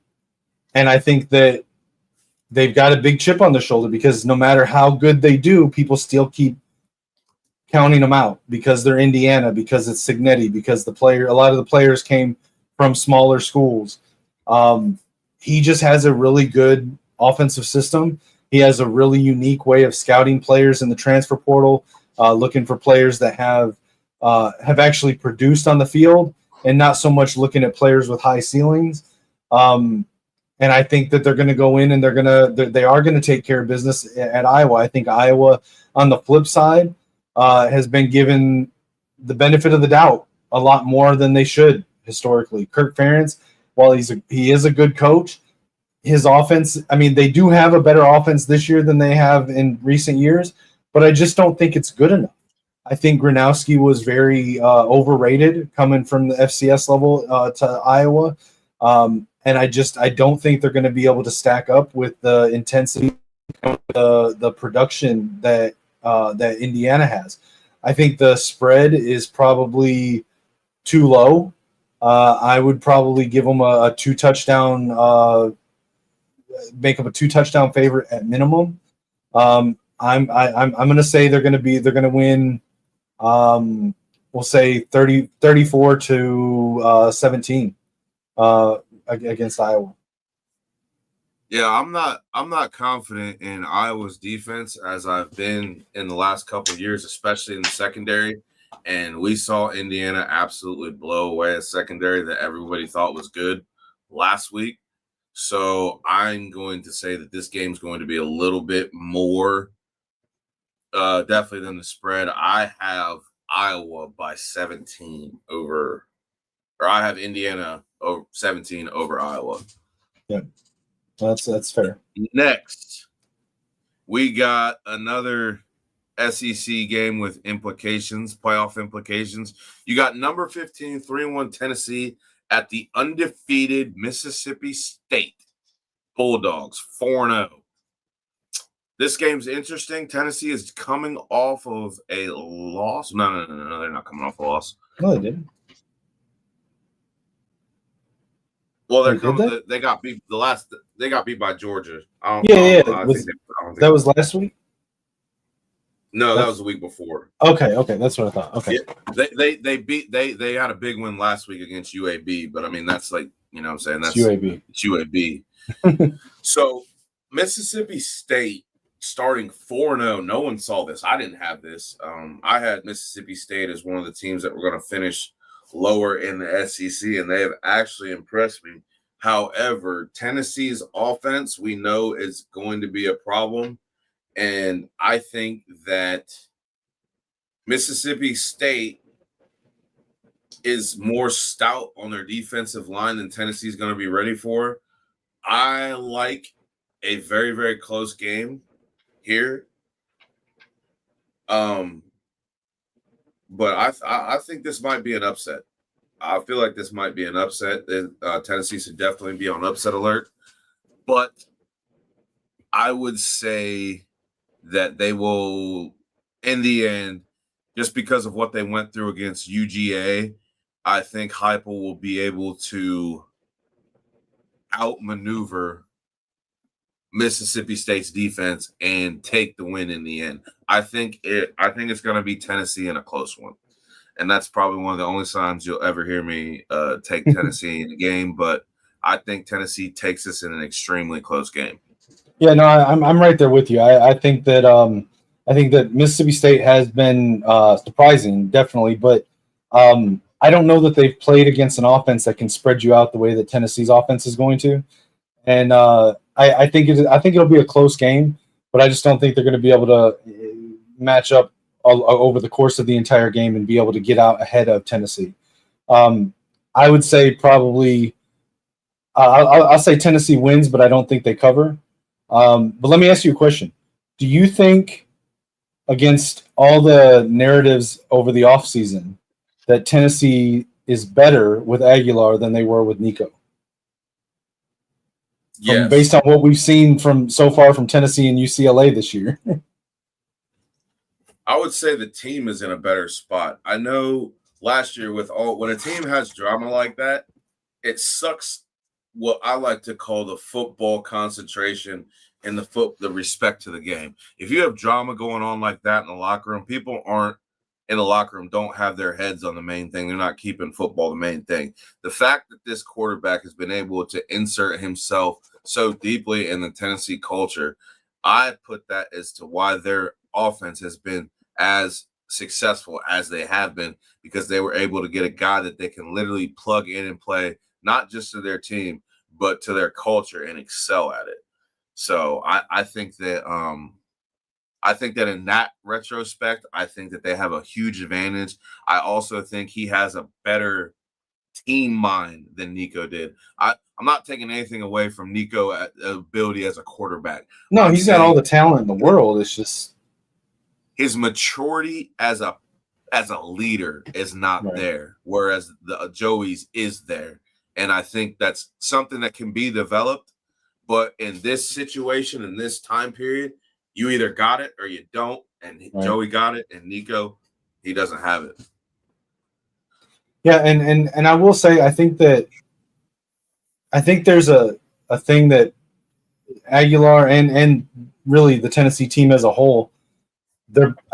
I think that they've got a big chip on their shoulder, because no matter how good they do, people still keep counting them out because they're Indiana, because it's Cignetti, because a lot of the players came from smaller schools. He just has a really good offensive system. He has a really unique way of scouting players in the transfer portal, looking for players that have actually produced on the field, and not so much looking at players with high ceilings. And I think that they're going to go in and they are going to take care of business at Iowa. I think Iowa, on the flip side, has been given the benefit of the doubt a lot more than they should historically. Kirk Ferentz, while he is a good coach, his offense, I mean, they do have a better offense this year than they have in recent years, but I just don't think it's good enough. I think Gronowski was very overrated coming from the FCS level to Iowa. And I don't think they're going to be able to stack up with the intensity the production that that Indiana has. I think the spread is probably too low. I would probably give them a 2 touchdown, make them a 2 touchdown favorite at minimum. I'm going to say they're going to win. We'll say 34 to 17 against Iowa. Yeah, I'm not confident in Iowa's defense as I've been in the last couple of years, especially in the secondary. And we saw Indiana absolutely blow away a secondary that everybody thought was good last week. So I'm going to say that this game's going to be a little bit more definitely than the spread. I have Iowa by 17 over, or I have Indiana over 17 over Iowa. Yeah. That's fair. Next, we got another SEC game with implications, playoff implications. You got number 15, 3-1 Tennessee at the undefeated Mississippi State Bulldogs, 4-0. This game's interesting. Tennessee is coming off of a loss. No, they're not coming off a loss. No, they didn't. Well, they got beat they got beat by Georgia. That was last week? No, that was the week before. Okay, that's what I thought. Okay. Yeah, they had a big win last week against UAB, but I mean that's like, you know what I'm saying, that's UAB. It's UAB. So Mississippi State starting 4-0. No one saw this. I didn't have this. I had Mississippi State as one of the teams that were going to finish lower in the SEC, and they have actually impressed me. However, Tennessee's offense, we know, is going to be a problem, and I think that Mississippi State is more stout on their defensive line than Tennessee is going to be ready for. I like a very, very close game here. But I think this might be an upset. I feel like this might be an upset. Tennessee should definitely be on upset alert. But I would say that they will, in the end, just because of what they went through against UGA, I think Heupel will be able to outmaneuver Mississippi State's defense and take the win in the end. I think it's going to be Tennessee in a close one, and that's probably one of the only times you'll ever hear me take Tennessee in the game. But I think Tennessee takes this in an extremely close game. Yeah, no, I'm right there with you. I think that Mississippi State has been surprising, definitely, but I don't know that they've played against an offense that can spread you out the way that Tennessee's offense is going to, and I think it'll be a close game, but I just don't think they're going to be able to match up over the course of the entire game and be able to get out ahead of Tennessee. I would say probably I'll say Tennessee wins, but I don't think they cover. But let me ask you a question. Do you think, against all the narratives over the offseason, that Tennessee is better with Aguilar than they were with Nico? Yes. Based on what we've seen from so far from Tennessee and UCLA this year. I would say the team is in a better spot. I know last year when a team has drama like that, it sucks what I like to call the football concentration and the respect to the game. If you have drama going on like that in the locker room, people aren't in the locker room, don't have their heads on the main thing. They're not keeping football the main thing. The fact that this quarterback has been able to insert himself so deeply in the Tennessee culture, I put that as to why their offense has been as successful as they have been, because they were able to get a guy that they can literally plug in and play, not just to their team, but to their culture and excel at it. So I think that in that retrospect, I think that they have a huge advantage. I also think he has a better team mind than Nico did. I'm not taking anything away from Nico's ability as a quarterback. No, he's got all the talent in the world. It's just his maturity as a leader is not there, whereas the Joey's is there. And I think that's something that can be developed. But in this situation, in this time period, you either got it or you don't. And Joey got it, and Nico, he doesn't have it. Yeah, and I will say, I think there's a thing that Aguilar and really the Tennessee team as a whole,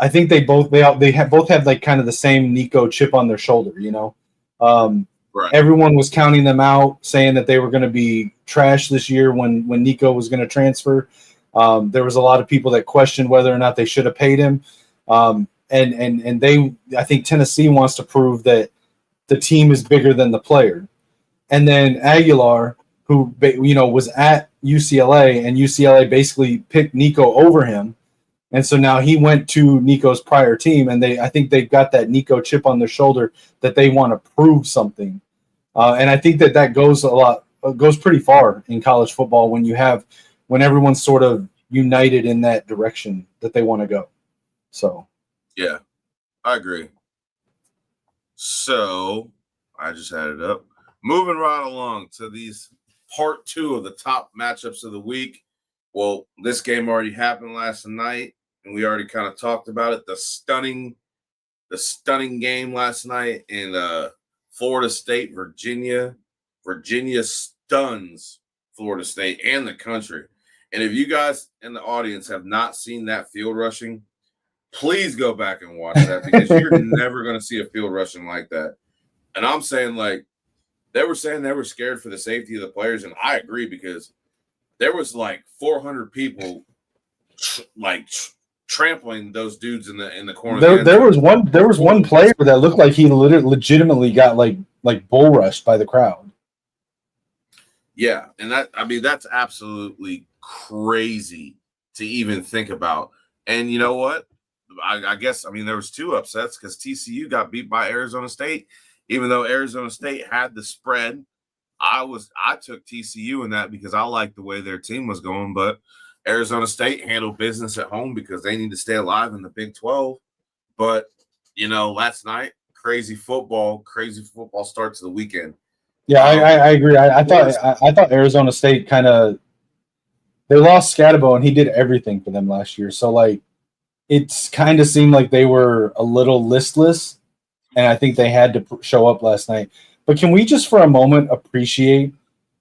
I think they both have like kind of the same Nico chip on their shoulder, you know. Right. Everyone was counting them out, saying that they were going to be trash this year when Nico was going to transfer. There was a lot of people that questioned whether or not they should have paid him. And I think Tennessee wants to prove that the team is bigger than the player. And then Aguilar, who was at UCLA, and UCLA basically picked Nico over him. And so now he went to Nico's prior team, and I think they've got that Nico chip on their shoulder that they want to prove something. And I think that goes pretty far in college football when everyone's sort of united in that direction that they want to go. So, yeah, I agree. So I just had it up. Moving right along to these part 2 of the top matchups of the week. Well, this game already happened last night, and we already kind of talked about it. The stunning game last night in Florida State, Virginia. Virginia stuns Florida State and the country. And if you guys in the audience have not seen that field rushing, please go back and watch that, because you're never going to see a field rushing like that. And I'm saying, like, they were saying they were scared for the safety of the players, and I agree, because there was like 400 people trampling those dudes in the corner. There was one player that looked like he legitimately got like bull rushed by the crowd. Yeah, and that's absolutely crazy to even think about. And you know what? I guess there was 2 upsets, because TCU got beat by Arizona State, even though Arizona State had the spread. I took TCU in that because I liked the way their team was going, but Arizona State handled business at home because they need to stay alive in the Big 12. But last night, crazy football starts the weekend. Yeah, I agree. I thought Arizona State they lost Scatabo, and he did everything for them last year. So like, it's kind of seemed like they were a little listless, and I think they had to show up last night. But can we just for a moment appreciate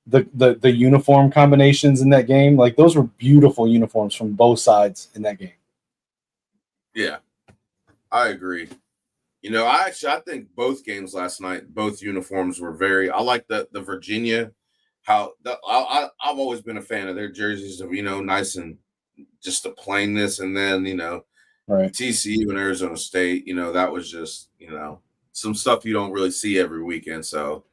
the uniform combinations in that game? Like, those were beautiful uniforms from both sides in that game. Yeah, I agree. I think both games last night, both uniforms were I like the Virginia, I've always been a fan of their jerseys of, nice and just the plainness. And then, right. TCU and Arizona State, that was just, some stuff you don't really see every weekend. So,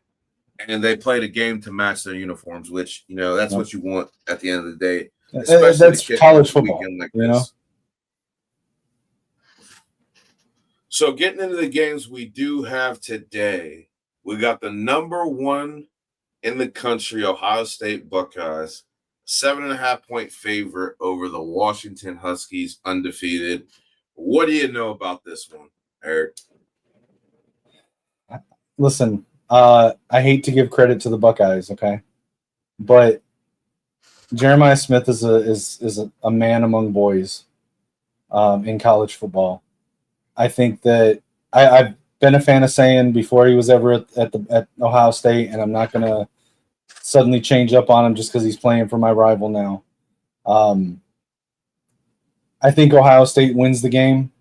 and they played a game to match their uniforms, which, that's what you want at the end of the day. Especially that's college football, like this. So getting into the games we do have today, we got the number 1 in the country, Ohio State Buckeyes, 7.5-point favorite over the Washington Huskies, undefeated. What do you know about this one, Eric? Listen, I hate to give credit to the Buckeyes, okay, but Jeremiah Smith is a man among boys in college football. I think that I've been a fan of saying before he was ever at Ohio State, and I'm not going to suddenly change up on him just because he's playing for my rival now. I think Ohio State wins the game.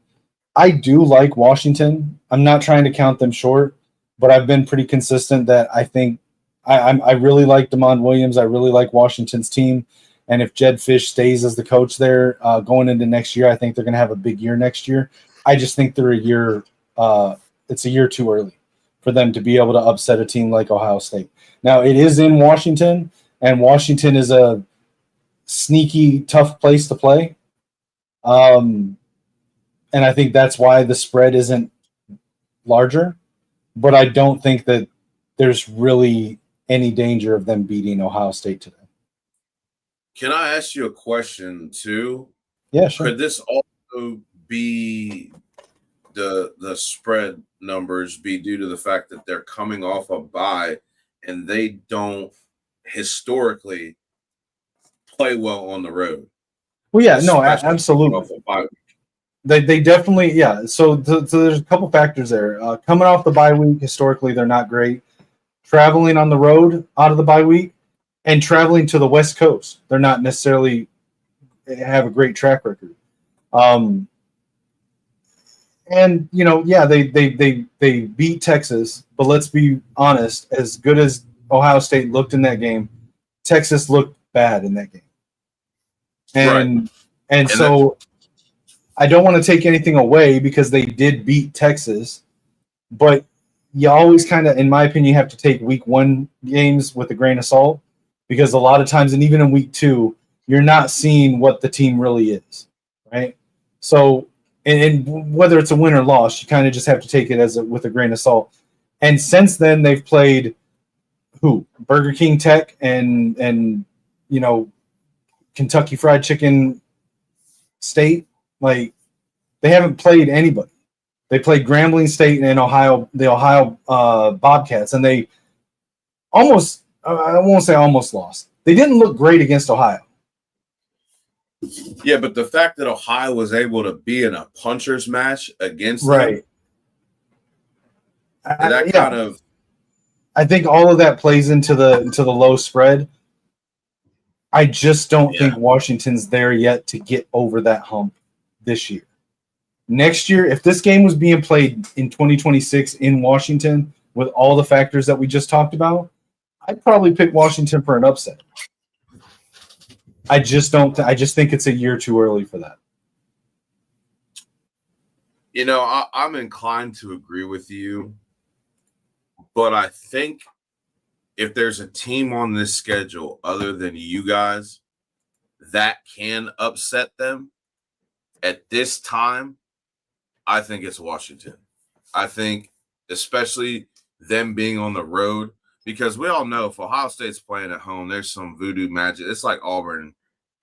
I do like Washington. I'm not trying to count them short, but I've been pretty consistent that I think I really like DeMond Williams. I really like Washington's team. And if Jed Fish stays as the coach there going into next year, I think they're going to have a big year next year. I just think they're it's a year too early for them to be able to upset a team like Ohio State. Now, it is in Washington, and Washington is a sneaky, tough place to play. And I think that's why the spread isn't larger. But I don't think that there's really any danger of them beating Ohio State today. Can I ask you a question, too? Yeah, sure. Could this also be the spread numbers be due to the fact that they're coming off a bye and they don't historically play well on the road. Well, yeah, no, absolutely. They definitely, yeah. So there's a couple factors there. Coming off the bye week, historically, they're not great. Traveling on the road out of the bye week and traveling to the West Coast, they're not necessarily have a great track record. And yeah, they beat Texas, but let's be honest, as good as Ohio State looked in that game, Texas looked bad in that game. And so I don't want to take anything away because they did beat Texas, but you always kind of, in my opinion, have to take week 1 games with a grain of salt, because a lot of times, and even in week 2, you're not seeing what the team really is, right? So, and whether it's a win or loss, you kind of just have to take it with a grain of salt. And since then, they've played Burger King Tech and Kentucky Fried Chicken State. Like, they haven't played anybody. They played Grambling State and the Ohio Bobcats, and they almost, I won't say almost lost. They didn't look great against Ohio. Yeah, but the fact that Ohio was able to be in a puncher's match against them, kind of, I think all of that plays into the low spread. I just don't think Washington's there yet to get over that hump this year. Next year, if this game was being played in 2026 in Washington with all the factors that we just talked about, I'd probably pick Washington for an upset. I just don't. I just think it's a year too early for that. I'm inclined to agree with you, but I think if there's a team on this schedule other than you guys that can upset them at this time, I think it's Washington. I think especially them being on the road, because we all know if Ohio State's playing at home, there's some voodoo magic. It's like Auburn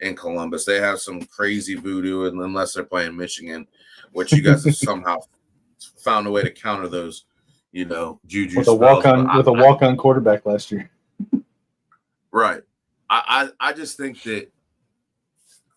and Columbus. They have some crazy voodoo, and unless they're playing Michigan, which you guys have somehow found a way to counter those, juju with a walk-on quarterback last year. Right. I just think that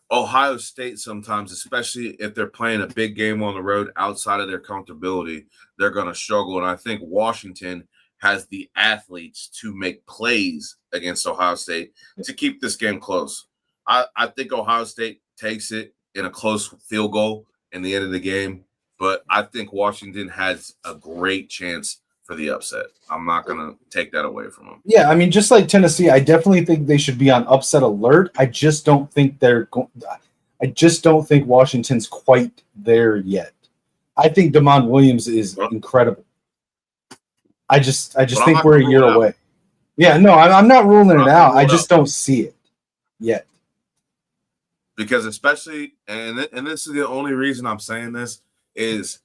Ohio State sometimes, especially if they're playing a big game on the road outside of their comfortability, they're going to struggle. And I think Washington has the athletes to make plays against Ohio State to keep this game close. I think Ohio State takes it in a close field goal in the end of the game, but I think Washington has a great chance for the upset. I'm not going to take that away from them. Yeah, I mean, just like Tennessee, I definitely think they should be on upset alert. I just don't think Washington's quite there yet. I think Damon Williams is incredible. I just think we're a year away. Yeah, no, I'm not ruling it out. I just don't see it yet. Because especially, and this is the only reason I'm saying this, is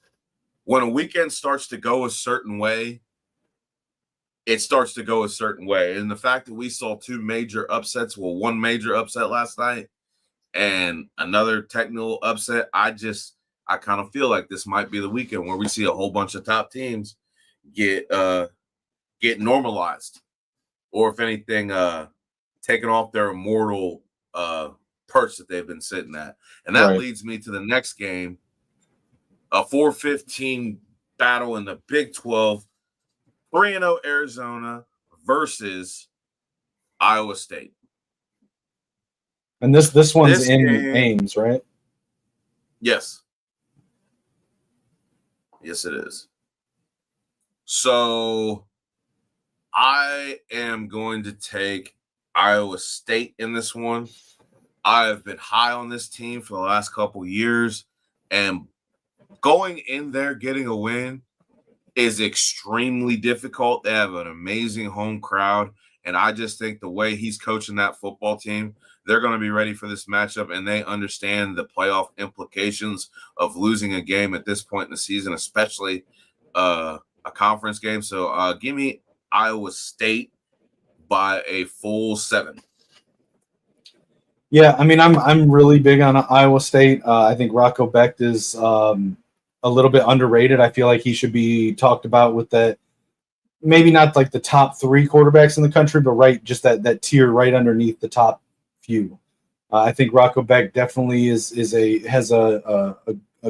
when a weekend starts to go a certain way, it starts to go a certain way. And the fact that we saw two major upsets, one major upset last night and another technical upset, I kind of feel like this might be the weekend where we see a whole bunch of top teams get normalized, or if anything, taken off their immortal perch that they've been sitting at. And that leads me to the next game, a 4-15 battle in the Big 12, 3-0 Arizona versus Iowa State. And this one's in Ames, right? Yes. Yes, it is. So I am going to take Iowa State in this one. I have been high on this team for the last couple years, and going in there getting a win is extremely difficult. They have an amazing home crowd, and I just think the way he's coaching that football team, they're going to be ready for this matchup, and they understand the playoff implications of losing a game at this point in the season, especially a conference game. So give me Iowa State by a full 7. Yeah, I mean, I'm really big on Iowa State. I think Rocco Becht is a little bit underrated. I feel like he should be talked about with that, maybe not like the top 3 quarterbacks in the country, but just that tier right underneath the top few. I think Rocco Beck definitely has a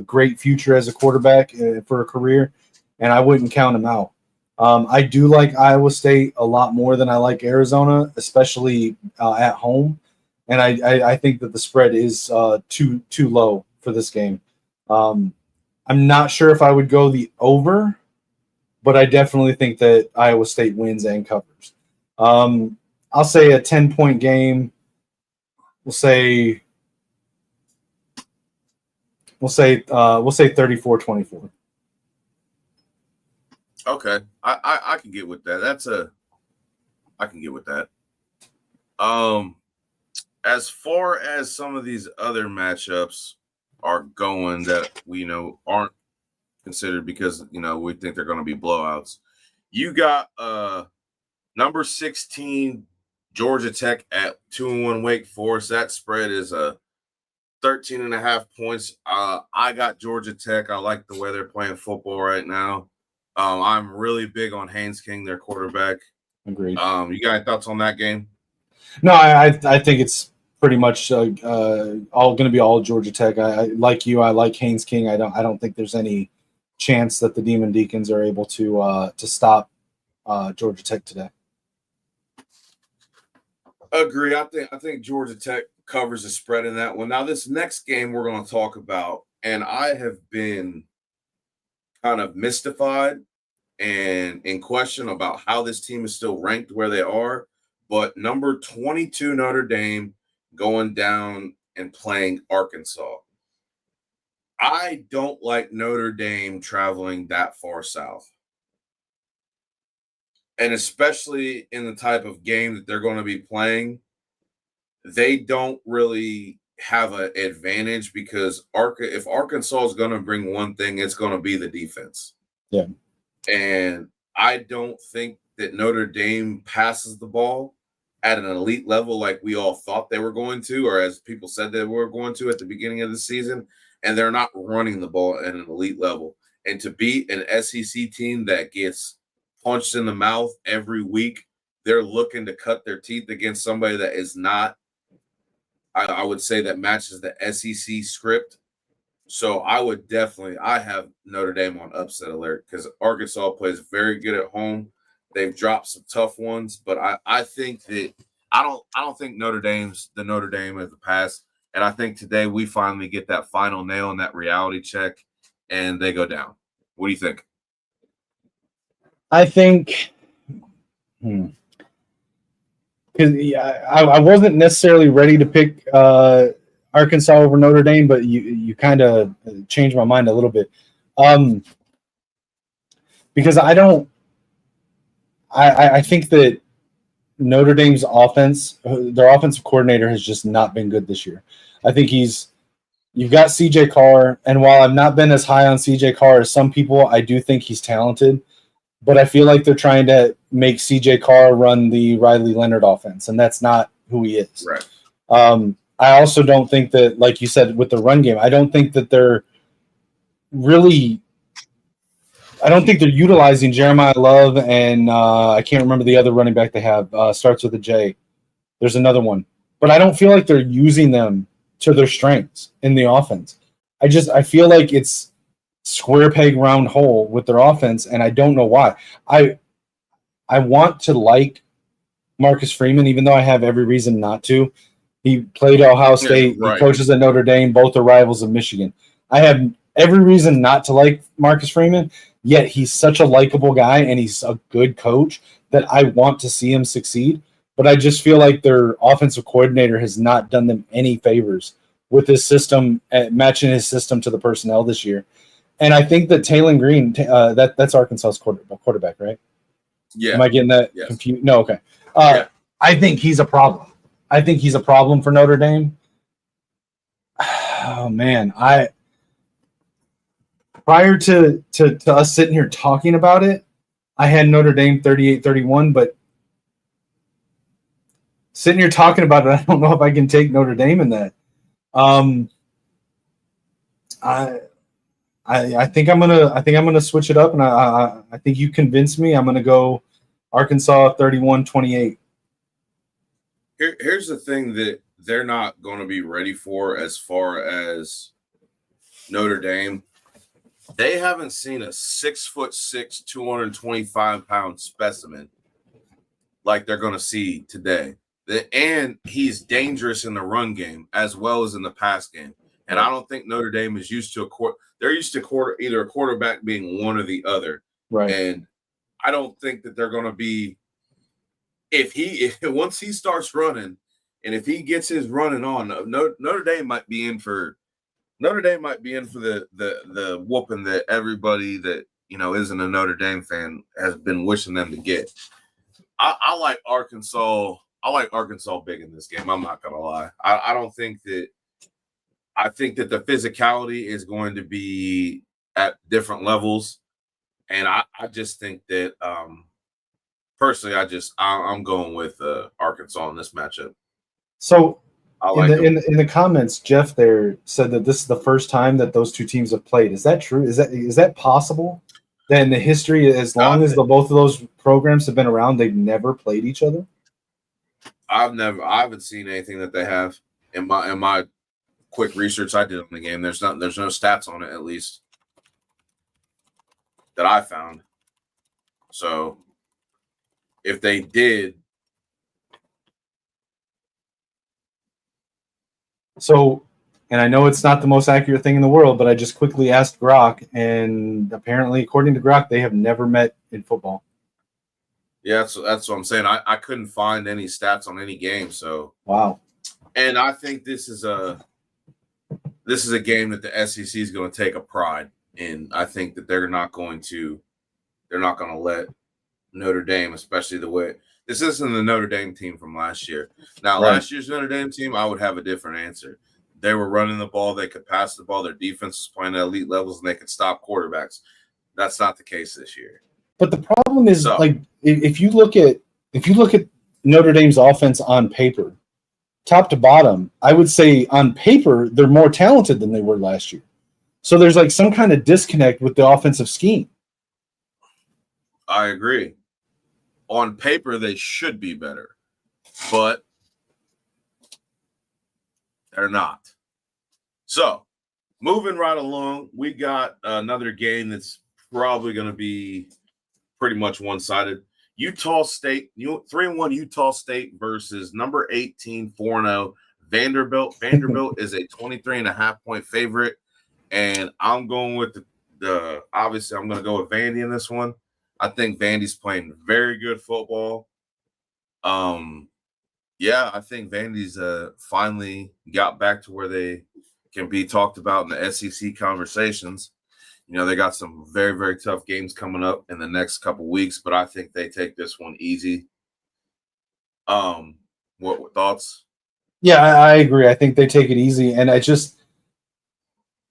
great future as a quarterback for a career, and I wouldn't count him out. I do like Iowa State a lot more than I like Arizona, especially at home, and I think that the spread is too low for this game. I'm not sure if I would go the over, but I definitely think that Iowa State wins and covers. I'll say a 10-point game. We'll say 34-24. Okay, I can get with that. I can get with that. As far as some of these other matchups are going that we aren't considered because we think they're going to be blowouts. You got number 16 Georgia Tech at 2-1 Wake Forest. That spread is 13.5 points. I got Georgia Tech. I like the way they're playing football right now. I'm really big on Haynes King, their quarterback. Agreed. You got any thoughts on that game? No, I think it's pretty much all going to be all Georgia Tech. I like you. I like Haynes King. I don't think there's any chance that the Demon Deacons are able to stop Georgia Tech today. Agree. I think Georgia Tech covers the spread in that one. Now, this next game we're going to talk about, and I have been kind of mystified and in question about how this team is still ranked where they are. But number 22 Notre Dame going down and playing Arkansas. I don't like Notre Dame traveling that far south. And especially in the type of game that they're going to be playing, they don't really have an advantage because if Arkansas is going to bring one thing, it's going to be the defense. Yeah. And I don't think that Notre Dame passes the ball at an elite level like we all thought they were going to, or as people said they were going to at the beginning of the season, and they're not running the ball at an elite level. And to beat an SEC team that gets punched in the mouth every week, they're looking to cut their teeth against somebody that is not, I would say, that matches the SEC script. So I have Notre Dame on upset alert because Arkansas plays very good at home. They've dropped some tough ones, but I think that I don't think Notre Dame's the Notre Dame of the past. And I think today we finally get that final nail in that reality check and they go down. What do you think? I think because I wasn't necessarily ready to pick Arkansas over Notre Dame, but you kind of changed my mind a little bit because I think that Notre Dame's offense, their offensive coordinator has just not been good this year. I think you've got CJ Carr, and while I've not been as high on CJ Carr as some people, I do think he's talented. But I feel like they're trying to make CJ Carr run the Riley Leonard offense, and that's not who he is. Right. I also don't think that, like you said, with the run game, I don't think they're utilizing Jeremiah Love and I can't remember the other running back they have. Starts with a J. There's another one. But I don't feel like they're using them to their strengths in the offense. I feel like it's square peg round hole with their offense, and I don't know why. I want to like Marcus Freeman, even though I have every reason not to. He played at Ohio State. Yeah, right. He coaches at Notre Dame. Both are rivals of Michigan. I have every reason not to like Marcus Freeman, yet he's such a likable guy and he's a good coach that I want to see him succeed. But I just feel like their offensive coordinator has not done them any favors with his system, matching his system to the personnel this year. And I think that Taylon Green, that's Arkansas's quarterback, right? Yeah. Am I getting that confused? No, okay. Yeah. I think he's a problem. I think he's a problem for Notre Dame. Oh, man. Prior to us sitting here talking about it, I had Notre Dame 38-31, but sitting here talking about it, I don't know if I can take Notre Dame in that. I think I'm gonna switch it up, and I think you convinced me. I'm gonna go Arkansas 31-28. Here's the thing that they're not going to be ready for as far as Notre Dame. They haven't seen a 6'6", 225-pound specimen like they're going to see today. And he's dangerous in the run game as well as in the pass game. And I don't think Notre Dame is used to they're used to either a quarterback being one or the other. Right. And I don't think that they're going to be once he starts running and if he gets his running on, Notre Dame might be in for the whooping that everybody that isn't a Notre Dame fan has been wishing them to get. I like Arkansas. I like Arkansas big in this game. I'm not gonna lie. I think that the physicality is going to be at different levels, and I just think that personally, I'm going with Arkansas in this matchup. So in the comments, Jeff there said that this is the first time that those two teams have played. Is that true? Is that possible? That in the history, as long as both of those programs have been around, they've never played each other? I haven't seen anything that they have in my quick research I did on the game. There's no stats on it, at least that I found. So if they did. So, and I know it's not the most accurate thing in the world, but I just quickly asked Grok, and apparently, according to Grok, they have never met in football. Yeah, that's what I'm saying. I couldn't find any stats on any game. So wow. And I think this is a game that the SEC is going to take a pride in. I think that they're not going to let Notre Dame, especially the way this isn't the Notre Dame team from last year. Now, Right. Last year's Notre Dame team, I would have a different answer. They were running the ball, they could pass the ball, their defense was playing at elite levels, and they could stop quarterbacks. That's not the case this year. But the problem is, if you look at Notre Dame's offense on paper, top to bottom, I would say on paper they're more talented than they were last year. So there's like some kind of disconnect with the offensive scheme. I agree. On paper, they should be better, but they're not. So, moving right along, we got another game that's probably going to be pretty much one-sided. Utah State, 3-1 Utah State versus number 18, 4-0 Vanderbilt. Vanderbilt is a 23.5-point favorite, and I'm going with obviously I'm going to go with Vandy in this one. I think Vandy's playing very good football. Yeah, I think Vandy's finally got back to where they can be talked about in the SEC conversations. They got some very, very tough games coming up in the next couple weeks, but I think they take this one easy. What thoughts? Yeah, I agree. I think they take it easy, and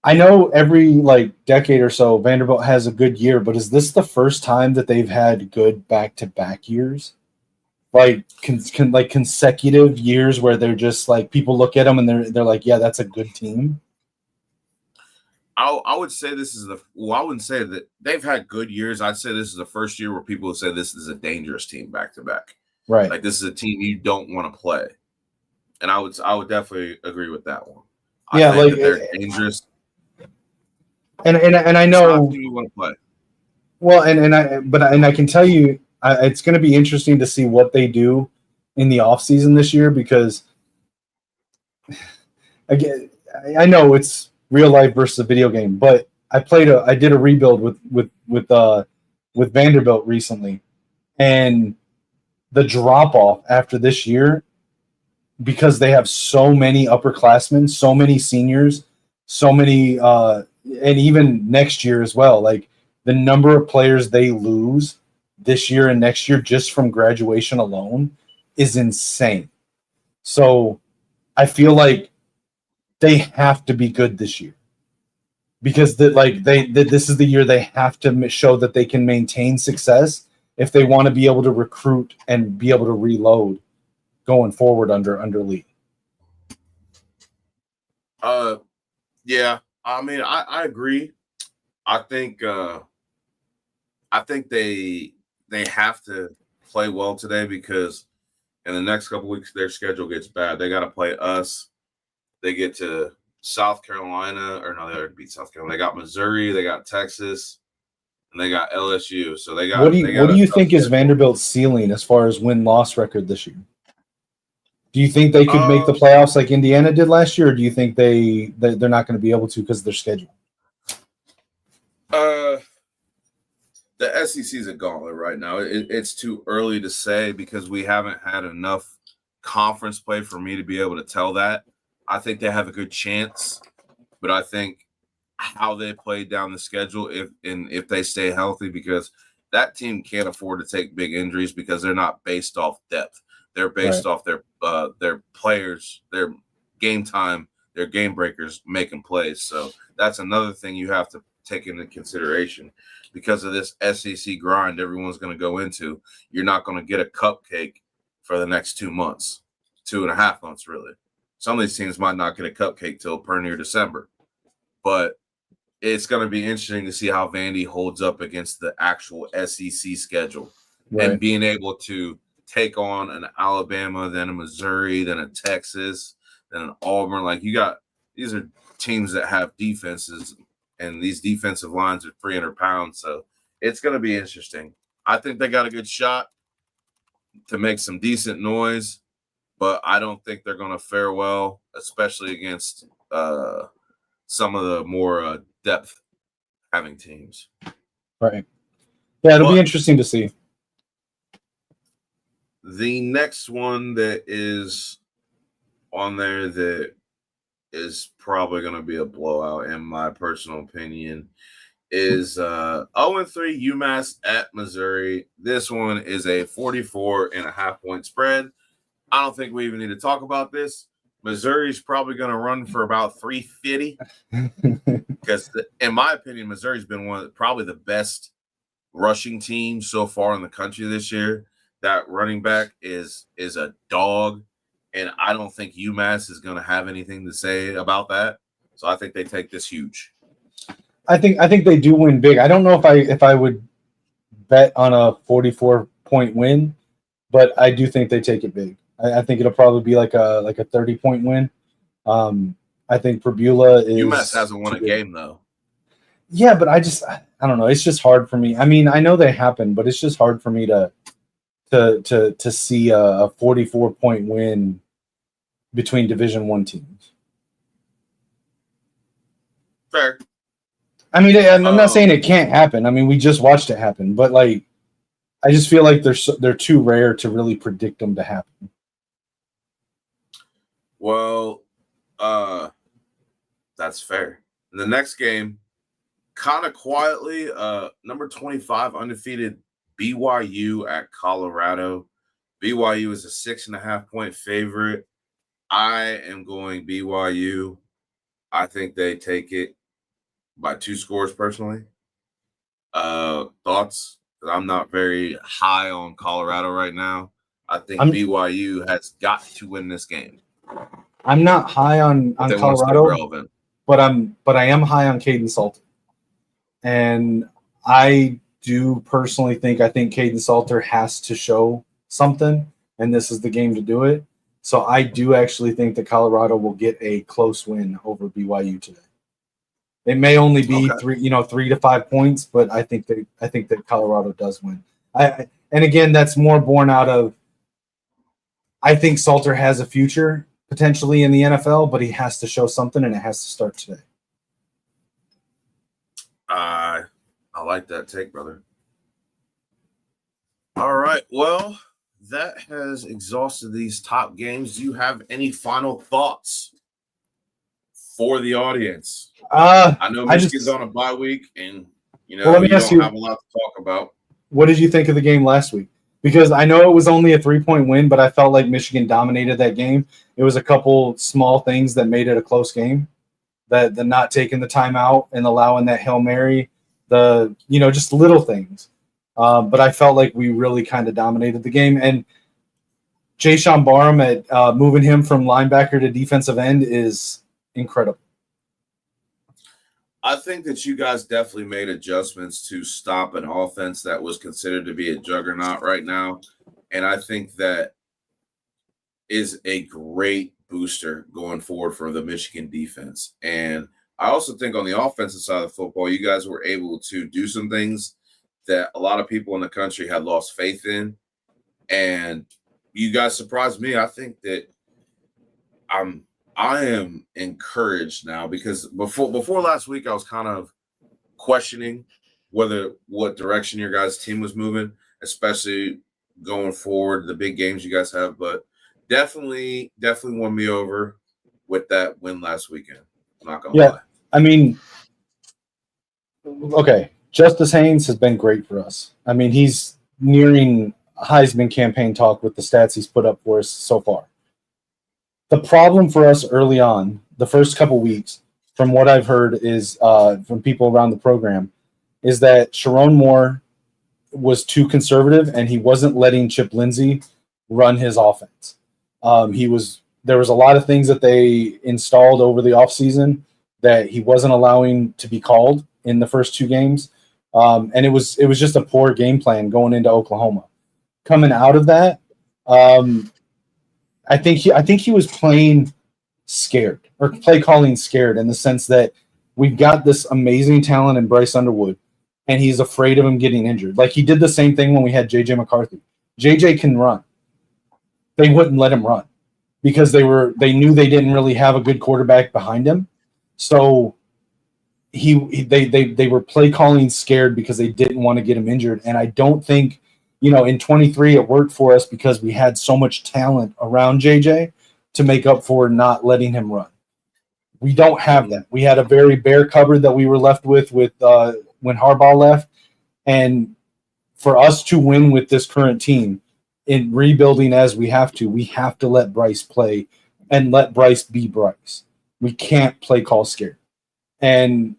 I know every decade or so Vanderbilt has a good year, but is this the first time that they've had good back-to-back years? Consecutive years where they're just people look at them and they're like, yeah, that's a good team. I would say this is I wouldn't say that they've had good years. I'd say this is the first year where people would say this is a dangerous team back-to-back. Right. Like this is a team you don't want to play. And I would definitely agree with that one. I think that they're dangerous. And I know you want to play. Well, and I can tell you, it's going to be interesting to see what they do in the offseason this year because, again, I know it's real life versus a video game, but I did a rebuild with Vanderbilt recently, and the drop off after this year because they have so many upperclassmen, so many seniors, so many, and even next year as well, the number of players they lose this year and next year just from graduation alone is insane. So I feel like they have to be good this year because this is the year they have to show that they can maintain success if they want to be able to recruit and be able to reload going forward under Lee. Yeah. I mean, I agree. I think they have to play well today because and the next couple weeks their schedule gets bad. They got to play us. They get to South Carolina, or no, they already beat South Carolina. They got Missouri, they got Texas, and they got LSU. So they got. What do you think is Vanderbilt's ceiling as far as win-loss record this year? Do you think they could make the playoffs like Indiana did last year, or do you think they're not going to be able to because of their schedule? The SEC is a gauntlet right now. It's too early to say because we haven't had enough conference play for me to be able to tell that. I think they have a good chance, but I think how they play down the schedule if they stay healthy, because that team can't afford to take big injuries because they're not based off depth. They're based off their players, their game time, their game breakers making plays. So that's another thing you have to take into consideration. Because of this SEC grind everyone's going to go into, you're not going to get a cupcake for the next 2 months, 2.5 months, really. Some of these teams might not get a cupcake till pretty near December. But it's going to be interesting to see how Vandy holds up against the actual SEC schedule and being able to take on an Alabama, then a Missouri, then a Texas, then an Auburn. Like, these are teams that have defenses, and these defensive lines are 300 pounds. So it's going to be interesting. I think they got a good shot to make some decent noise, but I don't think they're going to fare well, especially against some of the more depth-having teams. Right. Yeah, it'll be interesting to see. The next one that is on there that is probably going to be a blowout, in my personal opinion, is 0-3 UMass at Missouri. This one is a 44.5-point spread. I don't think we even need to talk about this. Missouri's probably going to run for about 350 because, in my opinion, Missouri's been probably the best rushing team so far in the country this year. That running back is a dog. And I don't think UMass is going to have anything to say about that. So I think they take this huge. I think they do win big. I don't know if I would bet on a 44-point win, but I do think they take it big. I think it'll probably be like a 30-point win. I think Prbula is. UMass hasn't won a game though. Yeah, but I don't know. It's just hard for me. I mean, I know they happen, but it's just hard for me to see a 44-point win between Division I teams. Fair. I mean, I'm not saying it can't happen. I mean, we just watched it happen, but like, I just feel like they're too rare to really predict them to happen. Well, that's fair. The next game, kind of quietly, number 25 undefeated BYU at Colorado. BYU is a 6.5-point favorite. I am going BYU. I think they take it by 2 scores personally. Thoughts? I'm not very high on Colorado right now. I think BYU has got to win this game. I'm not high on Colorado, but I am high on Caden Salter. And I do personally think Caden Salter has to show something, and this is the game to do it. So I do actually think that Colorado will get a close win over BYU today. It may only be 3 to 5 points, but I think that Colorado does win. And again, that's more born out of I think Salter has a future potentially in the NFL, but he has to show something, and it has to start today. I like that take, brother. All right. Well, that has exhausted these top games. Do you have any final thoughts for the audience? I know Michigan's on a bye week, and you don't have a lot to talk about. What did you think of the game last week? Because I know it was only a 3-point win, but I felt like Michigan dominated that game. It was a couple small things that made it a close game. The not taking the timeout and allowing that Hail Mary, just little things. But I felt like we really kind of dominated the game. And Jayshon Barham at moving him from linebacker to defensive end is incredible. I think that you guys definitely made adjustments to stop an offense that was considered to be a juggernaut right now. And I think that is a great booster going forward for the Michigan defense. And I also think on the offensive side of football, you guys were able to do some things that a lot of people in the country had lost faith in. And you guys surprised me. I think that I am encouraged now, because before last week I was kind of questioning what direction your guys' team was moving, especially going forward, the big games you guys have. But definitely won me over with that win last weekend. I'm not gonna lie. I mean, okay, Justice Haynes has been great for us. I mean, he's nearing Heisman campaign talk with the stats he's put up for us so far. The problem for us early on, the first couple weeks, from what I've heard is from people around the program, is that Sharon Moore was too conservative and he wasn't letting Chip Lindsey run his offense. There was a lot of things that they installed over the offseason that he wasn't allowing to be called in the first two games. And it was just a poor game plan going into Oklahoma. Coming out of that, I think he was playing scared, or play calling scared, in the sense that we've got this amazing talent in Bryce Underwood, and he's afraid of him getting injured. Like he did the same thing when we had JJ McCarthy. JJ can run. They wouldn't let him run because they knew they didn't really have a good quarterback behind him. So they were play calling scared because they didn't want to get him injured. And I don't think, in 23 it worked for us because we had so much talent around JJ to make up for not letting him run. We don't have that. We had a very bare cupboard that we were left with when Harbaugh left. And for us to win with this current team, in rebuilding as we have to let Bryce play and let Bryce be Bryce. We can't play call scared. And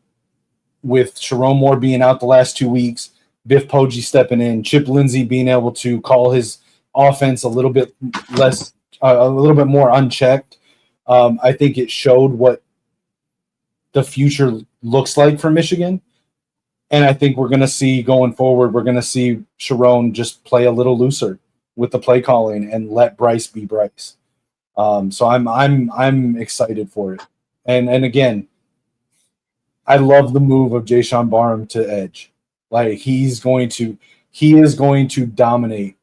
with Sharon Moore being out the last 2 weeks, Biff Poggi stepping in, Chip Lindsey being able to call his offense a little bit less, a little bit more unchecked, I think it showed what the future looks like for Michigan. And I think we're going to see going forward, we're going to see Sharon just play a little looser with the play calling and let Bryce be Bryce. So I'm excited for it. And again, I love the move of Jayshawn Barham to edge. Like he is going to dominate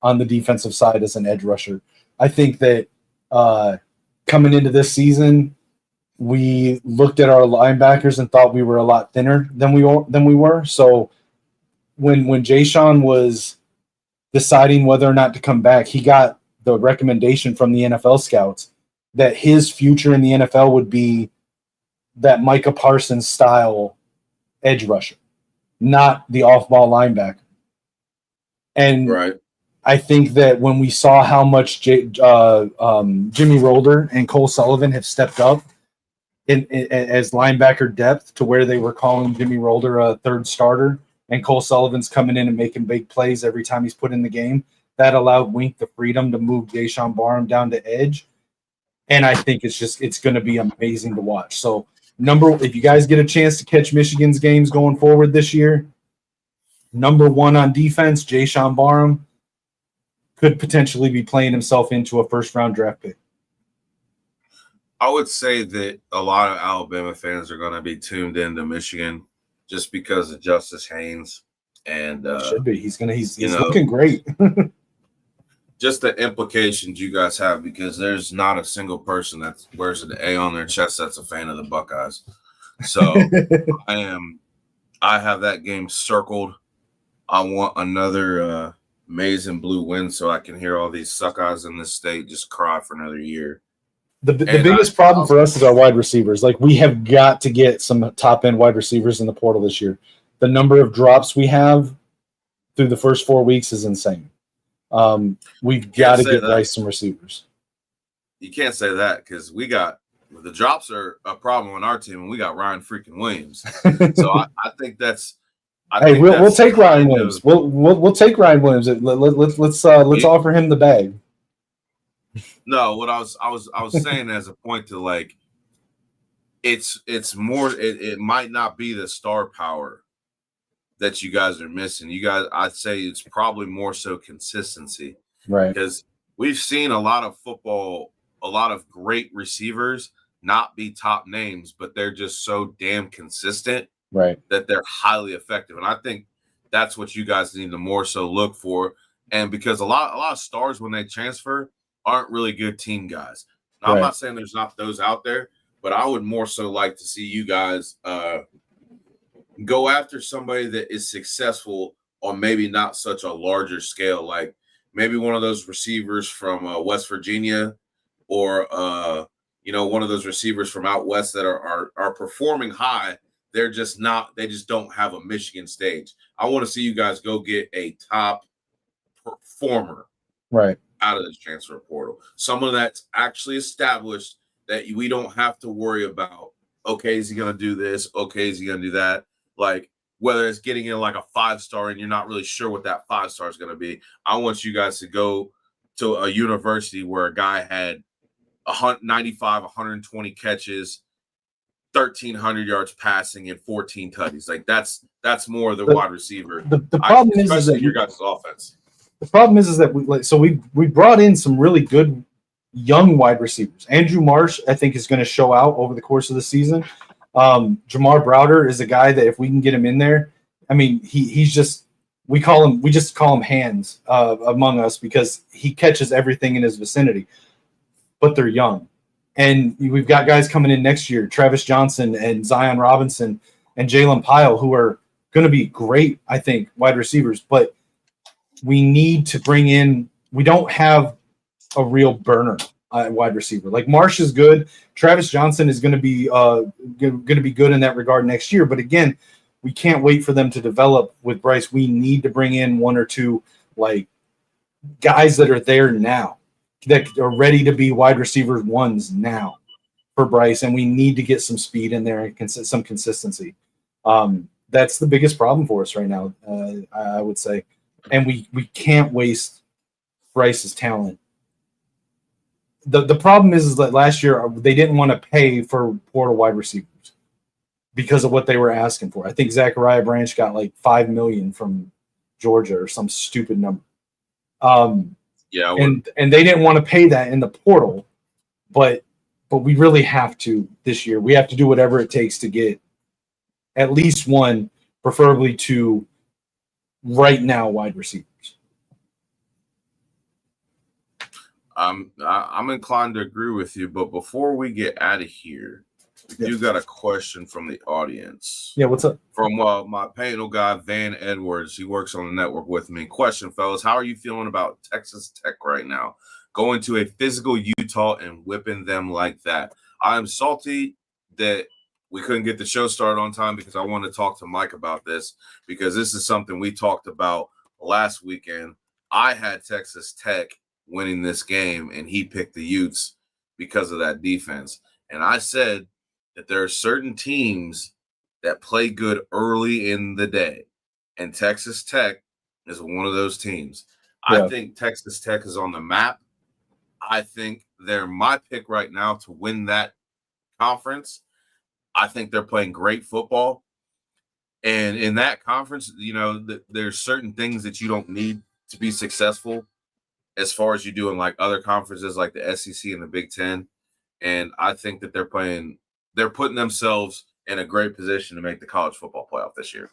on the defensive side as an edge rusher. I think that coming into this season, we looked at our linebackers and thought we were a lot thinner than we were. So when Jayshawn was deciding whether or not to come back, he got the recommendation from the NFL scouts that his future in the NFL would be that Micah Parsons style edge rusher, not the off-ball linebacker. And right. I think that when we saw how much Jimmy Rolder and Cole Sullivan have stepped up as linebacker depth to where they were calling Jimmy Rolder a third starter, and Cole Sullivan's coming in and making big plays every time he's put in the game, that allowed Wink the freedom to move Jayshawn Barham down to edge. And I think it's going to be amazing to watch. So if you guys get a chance to catch Michigan's games going forward this year, number one on defense, Jayshawn Barham could potentially be playing himself into a first-round draft pick. I would say that a lot of Alabama fans are going to be tuned into Michigan just because of Justice Haynes, and should be. He's looking great. Just the implications you guys have, because there's not a single person that wears an A on their chest that's a fan of the Buckeyes. So I have that game circled. I want another maize and blue win so I can hear all these suck-eyes in this state just cry for another year. The biggest problem for us is our wide receivers. Like, we have got to get some top-end wide receivers in the portal this year. The number of drops we have through the first 4 weeks is insane. We've got to get Bryce some receivers. You can't say that because the drops are a problem on our team, and we got Ryan freaking Williams. So I think that's. We'll take Ryan Williams. We'll take Ryan Williams. Let's offer him the bag. No, what I was saying as a point to, like, it's more. It might not be the star power that you guys are missing. You guys, I'd say it's probably more so consistency, right? Because we've seen a lot of football, a lot of great receivers not be top names, but they're just so damn consistent right? That they're highly effective. And I think that's what you guys need to more so look for. And because a lot of stars when they transfer aren't really good team guys. Now, I'm not saying there's not those out there, but I would more so like to see you guys go after somebody that is successful on maybe not such a larger scale, like maybe one of those receivers from West Virginia, or one of those receivers from out west that are performing high. They're just not. They just don't have a Michigan stage. I want to see you guys go get a top performer right out of this transfer portal. Someone that's actually established that we don't have to worry about. Okay, is he going to do this? Okay, is he going to do that? Like, whether it's getting in like a 5-star and you're not really sure what that 5-star is going to be. I want you guys to go to a university where a guy had 95, 120 catches, 1,300 yards passing, and 14 tutties. Like that's more the wide receiver. The problem is that your guys' offense. The problem is that we brought in some really good young wide receivers. Andrew Marsh, I think, is going to show out over the course of the season. Jamar Browder is a guy that if we can get him in there, I mean, he's just we just call him hands among us because he catches everything in his vicinity. But they're young, and we've got guys coming in next year, Travis Johnson and Zion Robinson and Jalen Pyle, who are going to be great, I think, wide receivers. But we need to bring in. We don't have a real burner wide receiver. Like Marsh is good. Travis Johnson is going to be good in that regard next year. But again, we can't wait for them to develop with Bryce. We need to bring in one or two like guys that are there now, that are ready to be wide receiver ones now for Bryce, and we need to get some speed in there and some consistency. That's the biggest problem for us right now, I would say. And we can't waste Bryce's talent. The problem is that last year they didn't want to pay for portal wide receivers because of what they were asking for. I think Zachariah Branch got like $5 million from Georgia or some stupid number. Yeah, and they didn't want to pay that in the portal, but we really have to this year. We have to do whatever it takes to get at least one, preferably two, right now wide receivers. I'm inclined to agree with you, but before we get out of here, you got a question from the audience. Yeah, what's up? From my panel guy, Van Edwards. He works on the network with me. Question, fellas, how are you feeling about Texas Tech right now? Going to a physical Utah and whipping them like that. I'm salty that we couldn't get the show started on time because I want to talk to Mike about this, because this is something we talked about last weekend. I had Texas Tech winning this game, and he picked the Utes because of that defense. And I said that there are certain teams that play good early in the day, and Texas Tech is one of those teams. Yeah. I think Texas Tech is on the map. I think they're my pick right now to win that conference. I think they're playing great football. And in that conference, there's certain things that you don't need to be successful as far as you do in like other conferences like the SEC and the Big Ten. And I think that they're putting themselves in a great position to make the college football playoff this year.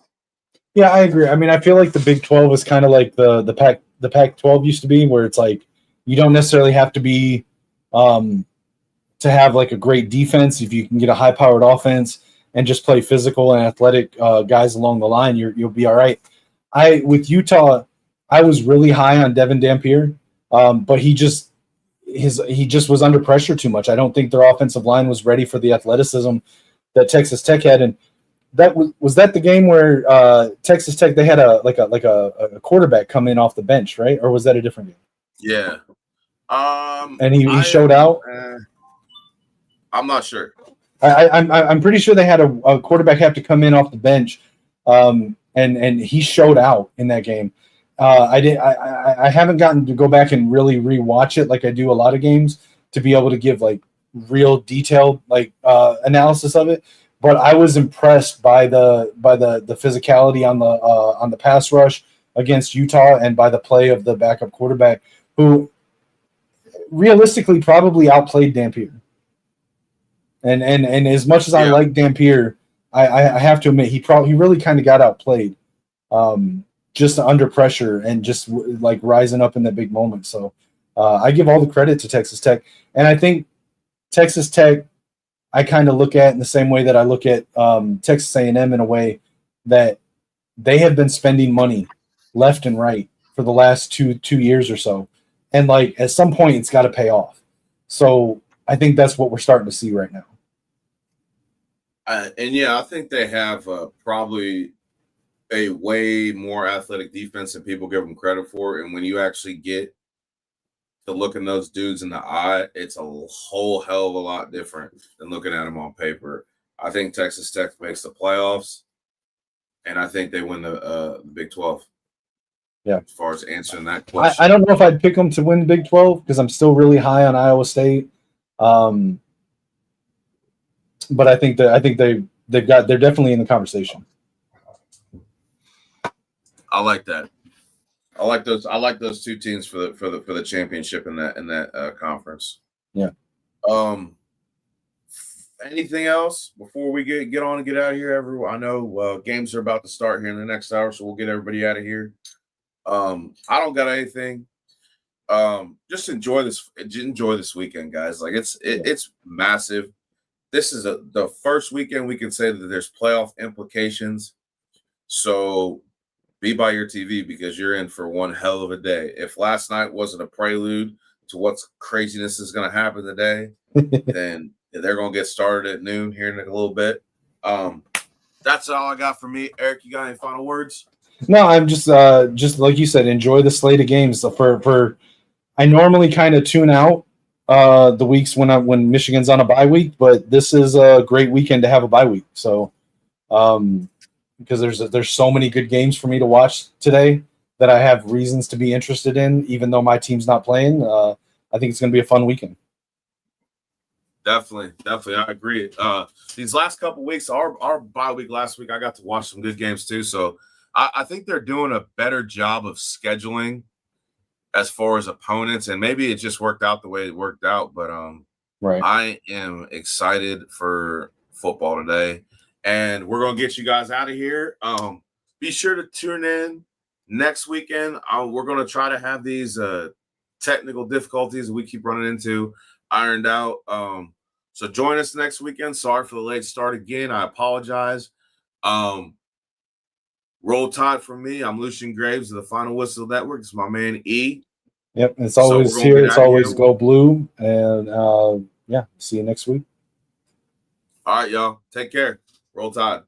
Yeah, I agree. I mean, I feel like the Big 12 is kind of like the Pac-12 used to be, where it's like you don't necessarily have to be to have like a great defense. If you can get a high-powered offense and just play physical and athletic guys along the line, you'll be all right. With Utah, I was really high on Devin Dampier, but he just was under pressure too much. I don't think their offensive line was ready for the athleticism that Texas Tech had. And that was that the game where Texas Tech, they had a quarterback come in off the bench, right? Or was that a different game? Yeah. And he showed out. I'm not sure. I'm pretty sure they had a quarterback have to come in off the bench, and he showed out in that game. I haven't gotten to go back and really rewatch it like I do a lot of games to be able to give like real detailed analysis of it. But I was impressed by the physicality on the pass rush against Utah, and by the play of the backup quarterback, who realistically probably outplayed Dampier. And as much as I like Dampier, I have to admit he really kind of got outplayed, just under pressure and just like rising up in that big moment. So I give all the credit to Texas Tech, and I think Texas Tech I kind of look at in the same way that I look at Texas A&M in a way that they have been spending money left and right for the last two years or so, and like at some point it's got to pay off. So I think that's what we're starting to see right now. I think they have probably a way more athletic defense than people give them credit for. And when you actually get to looking those dudes in the eye, it's a whole hell of a lot different than looking at them on paper. I think Texas Tech makes the playoffs, and I think they win the Big 12. Yeah. As far as answering that question, I don't know if I'd pick them to win the Big 12 because I'm still really high on Iowa State. But I think they're definitely in the conversation. I like that. I like those two teams for the championship in that conference. Yeah. Anything else before we get on and get out of here? Everyone, I know games are about to start here in the next hour, so we'll get everybody out of here. I don't got anything. Just enjoy this weekend, guys. Like it's massive. This is the first weekend we can say that there's playoff implications. So be by your TV because you're in for one hell of a day. If last night wasn't a prelude to what's craziness is going to happen today, then they're going to get started at noon here in a little bit. That's all I got for me. Eric, you got any final words? No, I'm just like you said, enjoy the slate of games. For I normally kind of tune out the weeks when Michigan's on a bye week, but this is a great weekend to have a bye week. So, because there's so many good games for me to watch today that I have reasons to be interested in, even though my team's not playing. I think it's going to be a fun weekend. Definitely, I agree. These last couple weeks, our bye week last week, I got to watch some good games too. So I think they're doing a better job of scheduling as far as opponents, and maybe it just worked out the way it worked out. But right. I am excited for football today, and we're gonna get you guys out of here. Be sure to tune in next weekend. We're gonna try to have these technical difficulties we keep running into ironed out. So join us next weekend. Sorry for the late start again. I apologize. Roll Tide from me. I'm Lucian Graves of the Final Whistle Network. It's my man E. Yep, it's always here. It's always go blue. And see you next week. All right, y'all. Take care. Roll Tide.